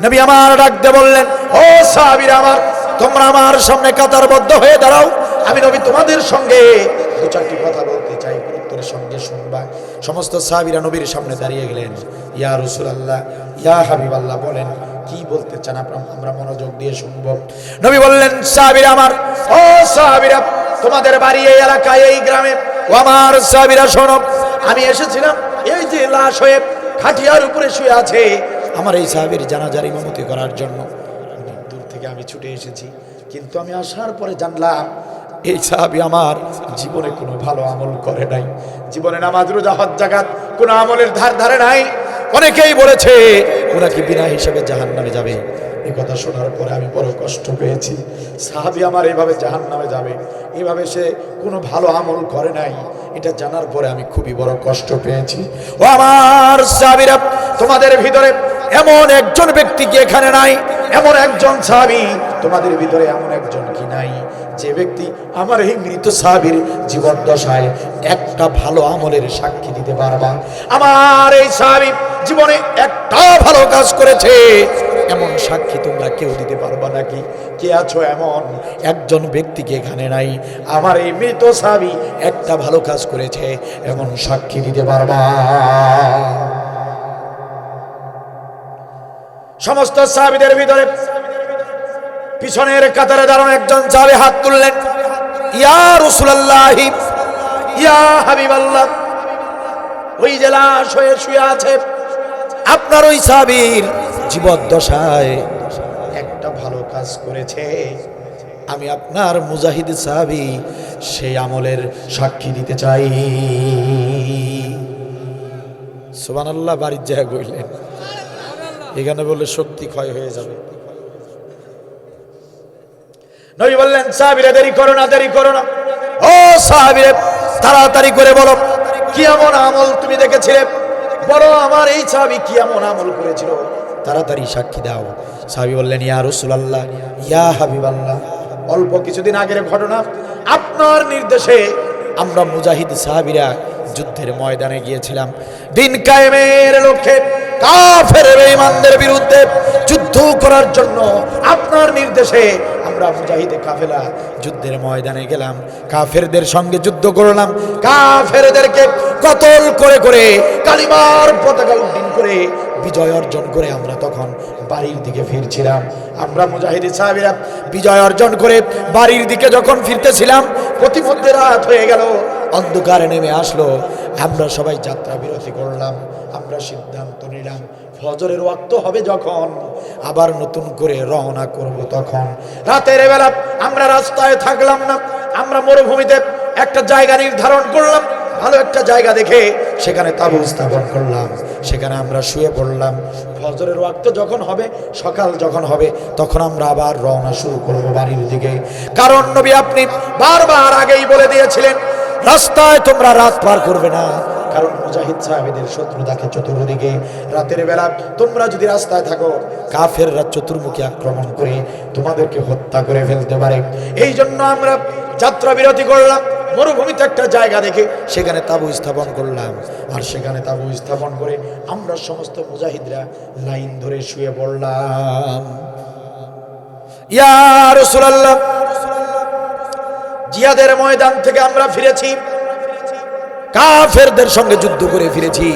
নবী আমার ডাক দিয়ে বললেন, ও সাহাবীরা আমার, তোমরা আমার সামনে কাতারবদ্ধ হয়ে দাঁড়াও। আমি নবী তোমাদের সঙ্গে দু চারটি কথা বলতে চাই, গুরুত্বের সঙ্গে শুনবা। সমস্ত সাহাবীরা নবীর সামনে দাঁড়িয়ে গেলেন। ইয়া রাসূলুল্লাহ, ইয়া হাবিবাল্লাহ, বলেন কি বলতে চান, আমরা মনোযোগ দিয়ে শুনবো। নবী বললেন, সাহাবীরা আমার, ও সাহাবীরা, তোমাদের বাড়ি এই এলাকায়, এই গ্রামে। ও আমার সাহাবীরা শোনো, আমি এসেছিলাম এই যে লাশ হয়ে খাটিয়ার উপরে শুয়ে আছে, আমার এই সাহাবীর জানাজার ইমামতি করার জন্য। দূর থেকে আমি ছুটে এসেছি, কিন্তু আমি আসার পরে জানলাম এই সাহাবী আমার জীবনে কোনো ভালো আমল করে নাই, জীবনে নামাজ রোজা হজ যাকাত কোনো আমলের ধারে নাই। অনেকেই বলেছে ওরা কি বিনা হিসাবে জাহান্নামে যাবে। এই কথা শোনার পরে আমি বড় কষ্ট পেয়েছি। সাহাবী আমার এভাবে জাহান্নামে যাবে, এভাবে সে কোনো ভালো আমল করে নাই, এটা জানার পরে আমি খুবই বড় কষ্ট পেয়েছি। ও আমার সাহাবীরা, তোমাদের ভিতরে এমন একজন ব্যক্তি কি এখানে নাই? এমন একজন সাহাবী তোমাদের ভিতরে এমন একজন কি নাই যে ব্যক্তি আমার এই মৃত সাহাবীর জীবদ্দশায় একটা ভালো আমলের সাক্ষী দিতে পারবা? আমার এই সাহাবী জীবনে একটা ভালো কাজ করেছে, এমন সাক্ষী তোমরা কেউ দিতে পারবা নাকি? কে আছো এমন একজন ব্যক্তিকে এখানে নাই আমার এই মৃত সাহাবী একটা ভালো কাজ করেছে এমন সাক্ষী দিতে পারবা? সমস্ত সাহাবীদের ভিতরে পিছনের কাতারে দাঁড়ানো একজন সাহাবী হাত তুললেন, ইয়া রাসূলুল্লাহ, ইয়া হাবিবাল্লাহ, ওই যে লাশ হয়ে শুয়ে আছে আপনার ওই সাহাবীর জীবদ্দশায় একটা ভালো কাজ করেছে, আমি আপনার মুজাহিদ সাহাবী সেই আমলের সাক্ষী দিতে চাই। সুবহানাল্লাহ, বাড়ির জায়গা কইলেন, এখানে বললে শক্তি ক্ষয় হয়ে যাবে। নবী বললেন, সাহাবীরা দেরি করো না, দেরি করো না, ও সাহাবীরা তাড়াতাড়ি করে বলো কি এমন আমল তুমি দেখেছিলে, বলো আমার এই সাহাবী কি এমন আমল করেছিল, তাড়াতাড়ি সাক্ষী দাও। সাহাবী বললেন, ইয়া রাসূলুল্লাহ, ইয়া হাবিবাল্লাহ, অল্প কিছুদিন আগের ঘটনা, আপনার নির্দেশে আমরা মুজাহিদ সাহাবীরা যুদ্ধের ময়দানে গিয়েছিলাম দিন কায়েমের লক্ষ্যে কাফের বেঈমানদের বিরুদ্ধে যুদ্ধ করার জন্য। আপনার নির্দেশে আমরা মুজাহিদে কাফেলা যুদ্ধের ময়দানে গেলাম, কাফেরদের সঙ্গে যুদ্ধ করলাম, কাফেরদেরকে কতল করে করে কালিমার পতাকা উড্ডীন করে বিজয় অর্জন করে আমরা তখন বাড়ির দিকে ফিরছিলাম। আমরা মুজাহিদি সাহাবীরা বিজয় অর্জন করে বাড়ির দিকে যখন ফিরতেছিলাম, প্রতিমধ্যে রাত হয়ে গেল, অন্ধকার নেমে আসলো। আমরা সবাই যাত্রা বিরতি করলাম। আমরা সিদ্ধান্ত নিলাম ফজরের ওয়াক্ত হবে যখন আবার নতুন করে রওনা করব। তখন রাতের বেলা আমরা রাস্তায় থাকলাম না, আমরা মরুভূমিতে একটা জায়গা নির্ধারণ করলাম, ভালো একটা জায়গা দেখে সেখানে তাঁবু স্থাপন করলাম, সেখানে আমরা শুয়ে পড়লাম। ফজরের ওয়াক্ত যখন হবে, সকাল যখন হবে, তখন আমরা আবার রওনা শুরু করব বাড়ির দিকে। কারণ নবী আপনি বারবার আগেই বলে দিয়েছিলেন রাস্তায় তোমরা রাত পার করবে না, কারণ মুজাহিদ সাহাবীদের শত্রু থাকে চতুর্দিকে। রাতের বেলা তোমরা যদি রাস্তায় থাকো, কাফেররা চতুর্মুখী আক্রমণ করে তোমাদেরকে হত্যা করে ফেলতে পারে। এই জন্য আমরা যাত্রা বিরতি করলাম, মরুভূমিতে একটা জায়গা দেখে সেখানে তাঁবু স্থাপন করলাম। আর সেখানে তাঁবু স্থাপন করে আমরা সমস্ত মুজাহিদরা লাইন ধরে শুয়ে পড়লাম। ইয়া রাসূলুল্লাহ, জিহাদের ময়দান থেকে আমরা ফিরেছি, কাফেরদের সঙ্গে যুদ্ধ করে ফিরেছি,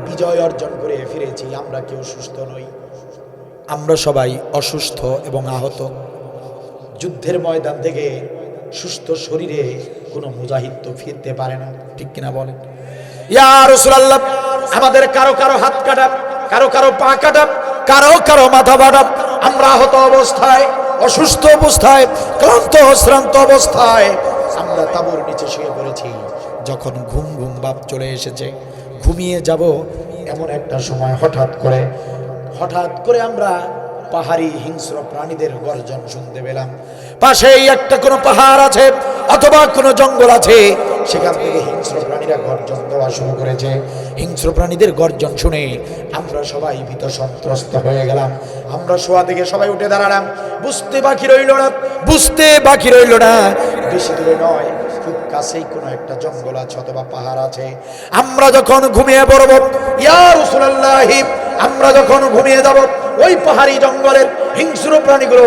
বিজয় অর্জন করে ফিরেছি। আমরা কেউ সুস্থ নই, আমরা সবাই অসুস্থ এবং আহত। যুদ্ধের ময়দান থেকে সুস্থ শরীরে কোনো মুজাহিদ তো ফিরতে পারে না, ঠিক কিনা বলেন? ইয়া রাসূলুল্লাহ, আমাদের কারো কারো হাত কাটা, কারো কারো পা কাটা, কারো কারো মাথা ফাটা। আমরা আহত অবস্থায়, অসুস্থ অবস্থায়, ক্লান্ত শ্রান্ত অবস্থায় আমরা তাঁবুর নিচে শুয়ে পড়েছি। যখন ঘুম ঘুম ভাব চলে এসেছে, ঘুমিয়ে যাব এমন একটা সময় হঠাৎ করে আমরা পাহাড়ি হিংস্র প্রাণীদের গর্জন শুনতে পেলাম। পাশেই একটা কোনো পাহাড় আছে অথবা কোনো জঙ্গল আছে, সেখান থেকে হিংস্র প্রাণীরা গর্জন দেওয়া শুরু করেছে। হিংস্র প্রাণীদের গর্জন শুনে আমরা সবাই ভীত সন্ত্রস্ত হয়ে গেলাম। আমরা শোয়া থেকে সবাই উঠে দাঁড়ালাম। বুঝতে বাকি রইল না, বেশি দূরে নয়, খুব কাছেই কোনো একটা জঙ্গল আছে অথবা পাহাড় আছে। আমরা যখন ঘুমিয়ে পড়ব, ইয়া রাসূলুল্লাহ, আমরা যখন ঘুমিয়ে যাব, ওই পাহাড়ি জঙ্গলের হিংস্র প্রাণীগুলো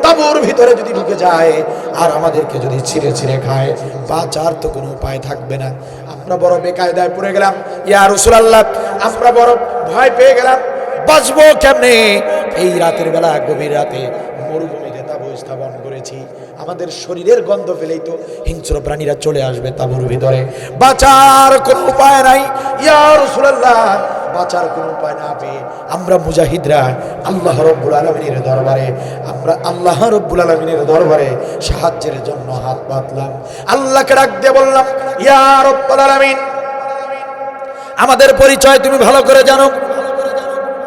তাঁবুর ভিতরে যদি ঢুকে যায় আর আমাদেরকে যদি ছিঁড়ে ছিঁড়ে খায়, বাঁচার তো কোনো উপায় থাকবে না। আমরা বড় বেকায়দায় পড়ে গেলাম। ইয়া রাসূলুল্লাহ, আমরা বড় ভয় পেয়ে গেলাম, বাঁচবো কেমনে? এই রাতের বেলা, গভীর রাতে মরুভূমিতে তাঁবু স্থাপন করেছি, আমাদের শরীরের গন্ধ পেলেই তো হিংস্র প্রাণীরা চলে আসবে তাঁবুর ভিতরে। বাঁচার কোনো উপায় নাই। ইয়া রাসূলুল্লাহ, বাঁচার কোনো উপায় না পেয়ে আমরা মুজাহিদরা আল্লাহ রাব্বুল আলামিনের দরবারে সাহায্যের জন্য হাত পাতলাম। আল্লাহকে ডাক দিয়ে বললাম, ইয়া রাব্বুল আলামিন, আমাদের পরিচয় তুমি ভালো করে জানো।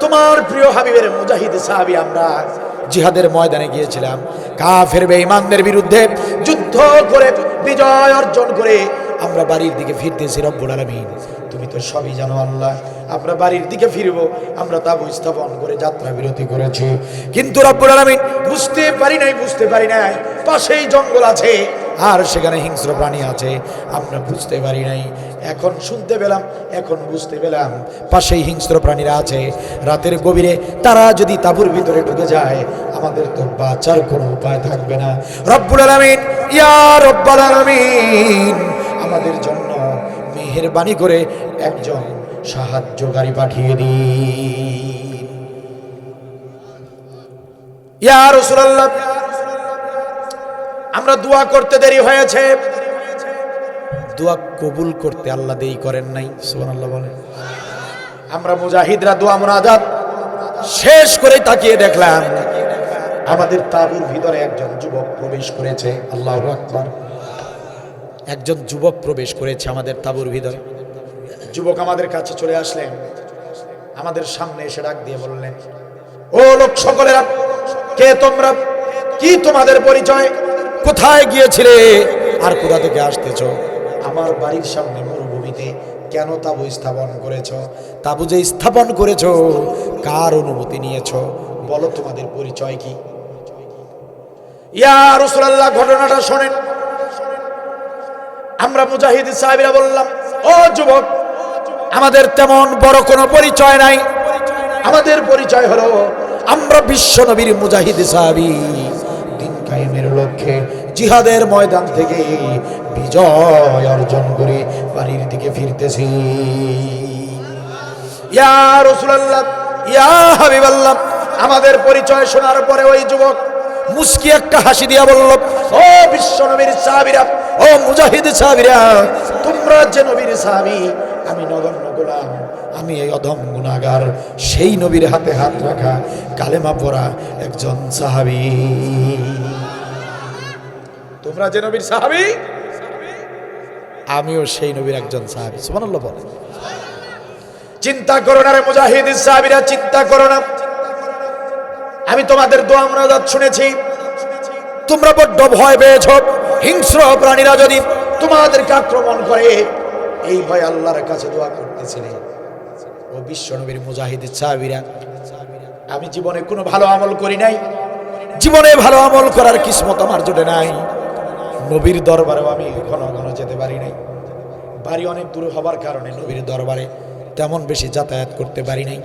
তোমার প্রিয় হাবিবের মুজাহিদ সাহাবী আমরা জিহাদের ময়দানে গিয়েছিলাম, কাফের বেঈমানদের বিরুদ্ধে যুদ্ধ করে বিজয় অর্জন করে আমরা বাড়ির দিকে ফিরতেছি। রব্বুল আলামিন, তুমি তো সবই জানো আল্লাহ, আমরা বাড়ির দিকে ফিরবো, আমরা তাঁবু স্থাপন করে যাত্রা বিরতি করেছি, কিন্তু রব্বুল আলামিন বুঝতে পারি নাই পাশেই জঙ্গল আছে আর সেখানে হিংস্র প্রাণী আছে, আমরা বুঝতে পারি নাই। এখন শুনতে পেলাম, এখন বুঝতে পেলাম পাশেই হিংস্র প্রাণীরা আছে। রাতের গভীরে তারা যদি তাঁবুর ভিতরে ঢুকে যায়, আমাদের তো বাঁচার কোনো উপায় থাকবে না। রব্বুল আলামিন, ইয়া রব্বুল আলামিন, আমাদের জন্য মেহেরবানি করে একজন সাহায্যকারী পাঠিয়ে দিন। ইয়া রাসূলুল্লাহ, আমরা দোয়া করতে দেরি হয়েছে, দোয়া কবুল করতে আল্লাহ দেরি করেন নাই। সুবহানাল্লাহ বলেন। আমরা মুজাহিদরা দোয়া মুনাজাত শেষ করে তাকিয়ে দেখলাম আমাদের তাঁবুর ভিতরে একজন যুবক প্রবেশ করেছে। আল্লাহু আকবার। একজন যুবক প্রবেশ করেছে আমাদের তাঁবুর ভিতরে। যুবক আমাদের কাছে চলে আসলেন, আমাদের সামনে এসে ডাক দিয়ে বললেন, ও লোক সকলেরা, কে তোমরা? কি তোমাদের পরিচয়? কোথায় গিয়েছিলে আর কোথা থেকে আসতেছো? আমার বাড়ির সামনে মরুভূমিতে কেন তাঁবু স্থাপন করেছো? তাঁবু যে স্থাপন করেছো, কার অনুমতি নিয়েছো? বলো তোমাদের পরিচয় কি? ইয়া রাসূলুল্লাহ, ঘটনাটা শোনেন। আমরা মুজাহিদ সাহাবীরা বললাম, ও যুবক, আমাদের তেমন বড় কোনো পরিচয় নাই, আমাদের পরিচয় হলো আমরা বিশ্ব নবীর মুজাহিদ সাহাবী, দিন কায়েমের লক্ষ্যে জিহাদের ময়দান থেকে বিজয় অর্জন করে বাড়ির দিকে ফিরতেছি। ইয়া রাসূলুল্লাহ, ইয়া হাবিবাল্লাহ, আমাদের পরিচয় শোনার পরে ওই যুবক মুস্কি একটা হাসি দিয়া বলল, ও বিশ্ব নবীর সাহাবীরা, ও মুজাহিদ সাহাবীরা, তোমরা যে নবীর সাহাবী, আমি নগণ্য গোলাম, আমি এই অধম গুনাহগার, সেই নবীর হাতে হাত রাখা কালেমা পড়া একজন সাহাবী। তোমরা যে নবীর সাহাবী, আমিও সেই নবীর একজন সাহাবী। সুবহানাল্লাহ বলে। চিন্তা করো না রে মুজাহিদ সাহাবীরা, চিন্তা করো না। আমি তোমাদের দোয়া মুনাজাত শুনেছি, তোমরা বড্ড ভয় পেয়েছ। হিংস্র প্রাণীরা যদি তোমাদেরকে আক্রমণ করে, এই ভয় আল্লাহর কাছে দোয়া করতেছিলেন। ও বিশ্বনবীর মুজাহিদ সাহাবীরা, আমি জীবনে কোনো ভালো আমল করি নাই, জীবনে ভালো আমল করার কিসমত আমার জোটে নাই। নবীর দরবারেও আমি ঘন ঘন যেতে পারি নাই, বাড়ি অনেক দূর হবার কারণে নবীর দরবারে তেমন বেশি যাতায়াত করতে পারি নাই।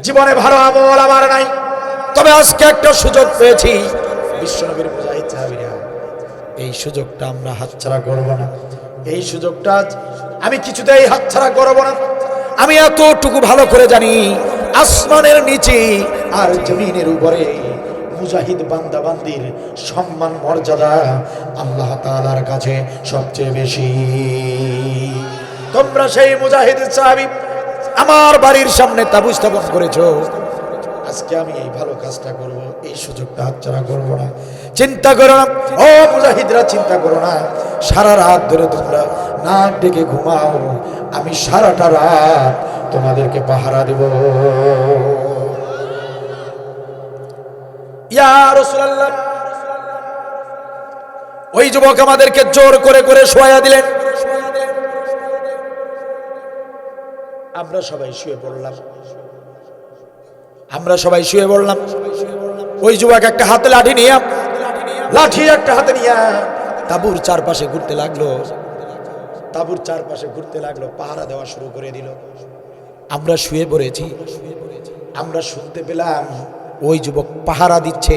জীবনে ভালো আমল আমার নাই, তবে আজকে একটা সুযোগ পেয়েছি। বিশ্বনবীর মুজাহিদ সাহাবীরা, এই সুযোগটা আমরা হাতছাড়া করব না। এই সুযোগটা আমি কিছুতেই হাতছাড়া করব না। আমি এতটুকু ভালো করে জানি, আসমানের নিচে আর জমিনের উপরে মুজাহিদ বান্দা বান্দির সম্মান মর্যাদা আল্লাহ তাআলার কাছে সবচেয়ে বেশি। তোমরা সেই মুজাহিদ সাহাবী আমার বাড়ির সামনে তাবু স্থাপন করেছো, আজকে আমি এই ভালো কাজটা করব, এই সুযোগটা হাতছাড়া করব না। চিন্তা করো না ও মুজাহিদরা, চিন্তা করো না। সারা রাত ধরে তোমরা নাক ডেকে ঘুমাও, আমি সারাটা রাত তোমাদেরকে পাহারা দেব। ইয়া রাসূলুল্লাহ, ওই যুবক আমাদেরকে জোর করে করে শোয়া দিলেন। আমরা সবাই শুয়ে পড়লাম, আমরা সবাই শুয়ে পড়লাম। ওই যুবক একটা হাতে লাঠি নিয়ে, লাঠি একটা হাতে নিয়ে তাঁবুর চারপাশে ঘুরতে লাগলো, তাঁবুর চারপাশে ঘুরতে লাগলো, পাহারা দেওয়া শুরু করে দিল। আমরা শুয়ে পড়েছি, আমরা শুনতে পেলাম ওই যুবক পাহারা দিচ্ছে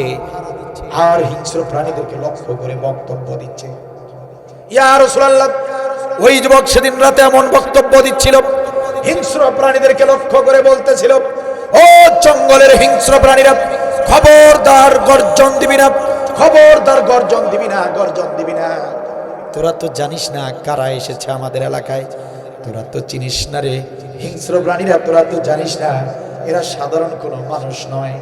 আর হিংস্র প্রাণীদেরকে লক্ষ্য করে বক্তব্য দিচ্ছে। ইয়া রাসূলুল্লাহ, ওই যুবক সেদিন রাতে এমন বক্তব্য দিচ্ছিল, হিংস্র প্রাণীদেরকে লক্ষ্য করে বলতেছিল, ও জঙ্গলের হিংস্র প্রাণীরা, খবরদার গর্জন দিবি না, খবরদার গর্জন দিবি না, গর্জন দিবি না। তোরা তো জানিস না কারা এসেছে আমাদের এলাকায়, তোরা তো চিনিস না রে হিংস্র প্রাণীরা, তোরা তো জানিস না এরা সাধারণ কোনো মানুষ নয়।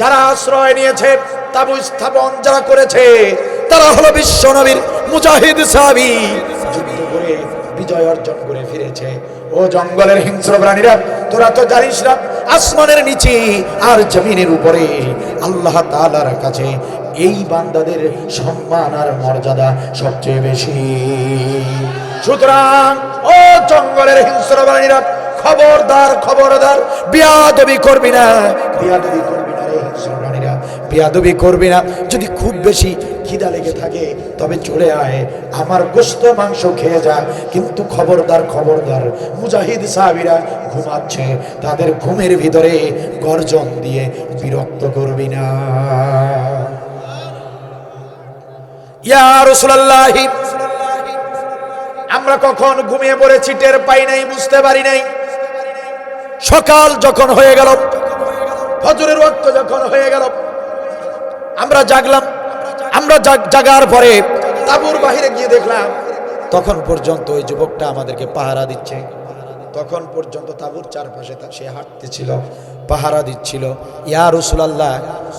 যারা আশ্রয় নিয়েছে, তাবু স্থাপন যারা করেছে, তারা হলো বিশ্বনবীর মুজাহিদ সাহাবী, যুদ্ধ করে বিজয় অর্জন করে ফিরেছে। ও জঙ্গলের হিংস্র প্রাণীরা, তোরা তো জানিস না আসমানের নিচে আর জমিনের উপরে আল্লাহ তাআলার কাছে এই বান্দাদের সম্মান আর মর্যাদা সবচেয়ে বেশি। সুতরাং ও জঙ্গলের হিংস্র প্রাণীরা, খবরদার খবরদার, বিয়াদবি করবি না, বিয়াদবি করবি না রে হিংস্র প্রাণীরা, বিয়াদবি করবি না। যদি খুব বেশি খিদা লেগে থাকে তবে চলে আয়, আমার গোশত মাংস খেয়ে যা, কিন্তু খবরদার খবরদার, মুজাহিদ সাহাবীরা ঘুমাচ্ছে, তাদের ঘুমের ভিতরে গর্জন দিয়ে বিরক্ত করবি না। ইয়া রাসূলুল্লাহ, আমরা কখন ঘুমিয়ে পড়েছি টের পাই নাই, বুঝতে পারি নাই। সকাল যখন হয়ে গেল, ফজরের ওয়াক্ত যখন হয়ে গেল, আমরা জাগলাম। আমরা জাগার পরে তাঁবুর বাহিরে গিয়ে দেখলাম তখন পর্যন্ত ওই যুবকটা আমাদেরকে পাহারা দিচ্ছে। তখন পর্যন্ত তাঁবুর চারপাশে সে হাঁটতেছিল, পাহারা দিচ্ছিল। ইয়া রাসূলুল্লাহ,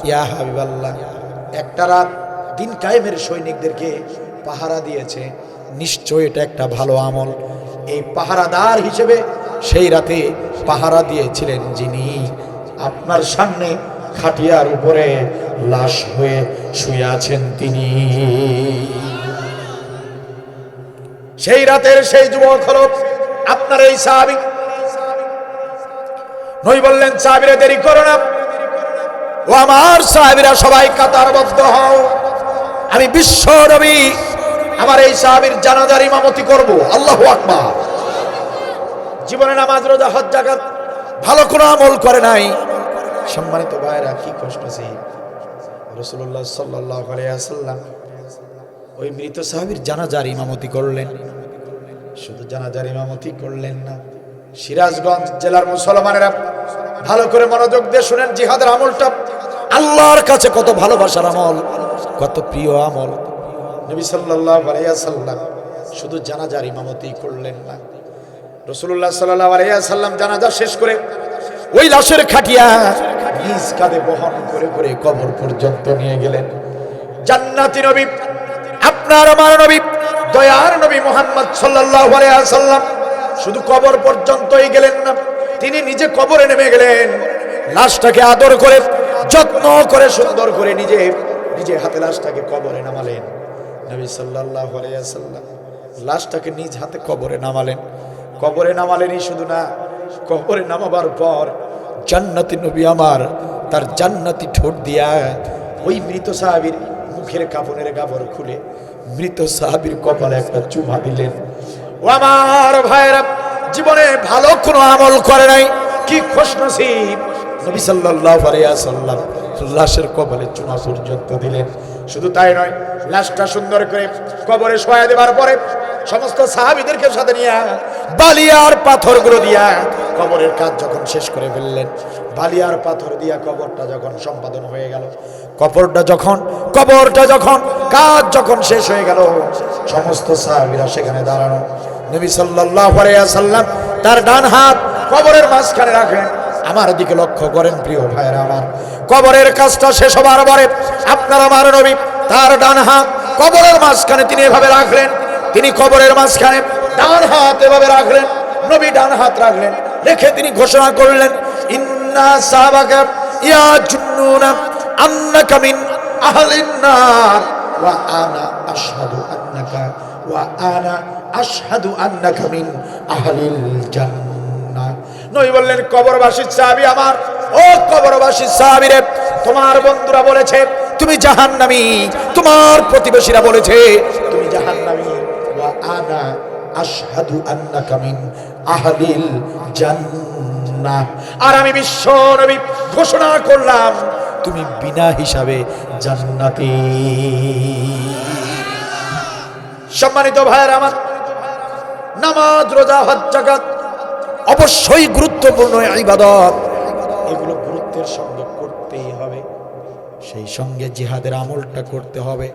ইয়া হাবিবাল্লাহ, একটা রাত দিন কায়েমের সৈনিকদেরকে পাহারা দিয়েছে, নিশ্চয় এটা একটা ভালো আমল। এই পাহারাদার হিসেবে সেই রাতে পাহারা দিয়েছিলেন যিনি, আপনার সামনে খাটিয়ার উপরে লাশ হয়ে শুয়ে আছেন তিনি। সেই রাতের সেই যুবক হলো আপনার এই সাহাবী। নবী বললেন, সাহাবীরা দেরি করো না, ও আমার সাহাবীরা সবাই কাতারবদ্ধ হও, আমি বিশ্ব নবী আমার এই সাহাবীর জানাজার ইমামতি করব। আল্লাহু আকবার। জীবনে নামাজ, রোজা, হজ, যাকাত ভালো কোনো আমল করে নাই। সম্মানিত ভাইরা, কি কষ্ট আছে। রাসূলুল্লাহ সাল্লাল্লাহু আলাইহি ওয়াসাল্লাম ওই মৃত সাহাবীর জানাজার ইমামতি করলেন। শুধু জানাজার ইমামতি করলেন না, সিরাজগঞ্জ জেলার মুসলমানেরা ভালো করে মনোযোগ দিয়ে শুনেন, জিহাদের আমলটা আল্লাহর কাছে কত ভালোবাসার আমল, কত প্রিয় আমল। নবী সাল্লাল্লাহু আলাইহি ওয়াসাল্লাম শুধু জানাজার ইমামতি করলেন না, রাসূলুল্লাহ সাল্লাল্লাহু আলাইহি ওয়াসাল্লাম জানাজা শেষ করে ওই লাশের খাটিয়া নিজ কাঁধে বহন করে করে কবর পর্যন্ত নিয়ে গেলেন। জান্নাতি নবী, আপনার আমার নবী, দয়ার নবী মুহাম্মদ সাল্লাল্লাহু আলাইহি ওয়াসাল্লাম শুধু কবর পর্যন্তই গেলেন না, তিনি নিজে কবরে নেমে গেলেন। লাশটাকে আদর করে, যত্ন করে, সুন্দর করে নিজে নিজে হাতে লাশটাকে কবরে নামালেন। নবী সাল্লাল্লাহু আলাইহি ওয়াসাল্লাম লাশটাকে নিজ হাতে কবরে নামালেন। কবরে নামালেনই শুধু না, কবরে নামাবার পর জান্নাতি নবী আমার তার জান্নাতি ঠোঁট দিয়া ওই মৃত সাহাবীর মুখের কাপড়ের কাপড় খুলে মৃত সাহাবীর কপালে একটা চুমা দিলেন। ও আমার ভাইরা, জীবনে ভালো কোনো আমল করে নাই, কি খুশনসিব, নবী সাল্লাল্লাহু আলাইহি ওয়াসাল্লাম লাশের কপালে চুমা পর্যন্ত দিলেন। শুধু তাই নয়, লাশটা সুন্দর করে কবরে শোয়া দেওয়ার পরে সমস্ত সাহাবীদেরকে সাথে নিয়ে বালি আর পাথরগুলো দিয়া কবরের কাজ যখন শেষ করে ফেললেন, বালি আর পাথর দিয়া কবরটা যখন সম্পাদন হয়ে গেল, কবরটা যখন কাজ যখন শেষ হয়ে গেল, সমস্ত সাহাবীরা সেখানে দাঁড়ানো। নবী সাল্লাল্লাহু আলাইহি ওয়াসাল্লাম তার ডান হাত কবরের মাঝখানে রাখেন। আমার দিকে লক্ষ্য করেন প্রিয় ভাইরা আমার, কবরের কাজটা শেষ হবার পরে আপনার আমার নবী তার ডান হাত কবরের মাঝখানে তিনি এভাবে রাখলেন। তিনি কবরের মাঝখানে ডান হাত এভাবে রাখলেন, নবী ডান হাত রাখলেন, রেখে তিনি ঘোষণা করলেন, ইন্না সাহাবাকা ইয়াজুন্নুনা আন্নাকা মিন আহলিন নার ওয়া আনা আশহাদু আন্নাকা মিন আহলিল জান্নাহ। নবী বললেন, কবরবাসী সাহাবী আমার, ও কবরবাসী সাহাবী রে, তোমার বন্ধুরা বলেছে তুমি জাহান্নামী, তোমার প্রতিবেশীরা বলেছে তুমি জাহান্নামী। ওয়া আনা আশহাদু আন্নাকা মিন আহলিল জান্নাহ, আর আমি বিশ্ব নবী ঘোষণা করলাম তুমি বিনা হিসাবে জান্নাতি। সম্মানিত ভাইয়েরা আমার, নামাজ, রোজা, হজ, যাকাত অবশ্যই গুরুত্বপূর্ণ ইবাদত, এগুলো গুরুত্বের সঙ্গে করতেই হবে। সেই সঙ্গে জিহাদের আমলটা করতে হবে,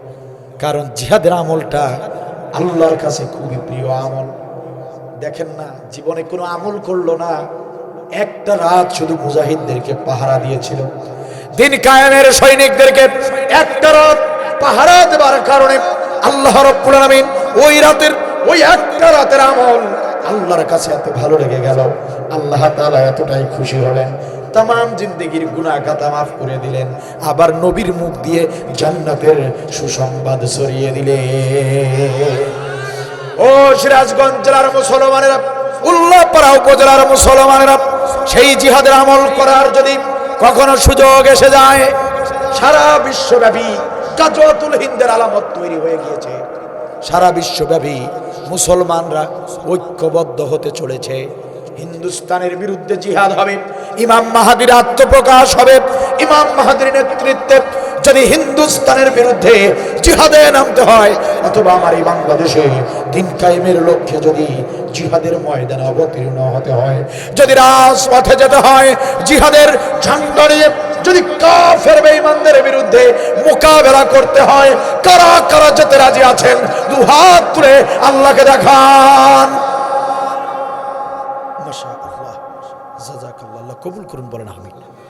কারণ জিহাদের আমলটা আল্লাহর কাছে খুবই প্রিয় আমল। দেখেন না, জীবনে কোনো আমল করলো না, একটা রাত শুধু মুজাহিদদেরকে পাহারা দিয়েছিল, দিন কায়েমের সৈনিকদেরকে একটা রাত পাহারা দেবার কারণে আল্লাহ রাব্বুল আলামিন ওই একটা রাতের আমল আল্লাহর কাছে এত ভালো লেগে গেল, আল্লাহ তাআলা এতটাই খুশি হলেন, তাম জিন্দেগির গুনাহ খাতা মাফ করে দিলেন, আবার নবীর মুখ দিয়ে জান্নাতের সুসংবাদ ছড়িয়ে দিলেন। ও সিরাজগঞ্জ জেলার মুসলমানেরা, উল্লাহপাড়া উপজেলার মুসলমানেরা, সেই জিহাদের আমল করার যদি কখনো সুযোগ এসে যায়, সারা বিশ্বব্যাপী গাজওয়াতুল হিন্দের আলামত তৈরি হয়ে গিয়েছে। সারা বিশ্বব্যাপী মুসলমানরা ঐক্যবদ্ধ হতে চলেছে, হিন্দুস্তানের বিরুদ্ধে জিহাদ হবে, ইমাম মাহাদির আত্মপ্রকাশ হবে। ইমাম মাহাদির নেতৃত্বে যদি হিন্দুস্তানের বিরুদ্ধে জিহাদে নামতে হয়, অথবা আমার এই বাংলাদেশে দিন কায়েমের লক্ষ্যে যদি জিহাদের ময়দানে অবতীর্ণ হতে হয়, যদি রাজপথে যেতে হয়, জিহাদের ঝান্ডা নিয়ে যদি কাফের বেঈমানদের বিরুদ্ধে মোকাবেলা করতে হয়, কারা কারা যেতে রাজি আছেন দুহাত তুলে আল্লাহকে দেখান। মাশাআল্লাহ, জাযাকাল্লাহ, আল্লাহ কবুল করুন, বলেন আমিন।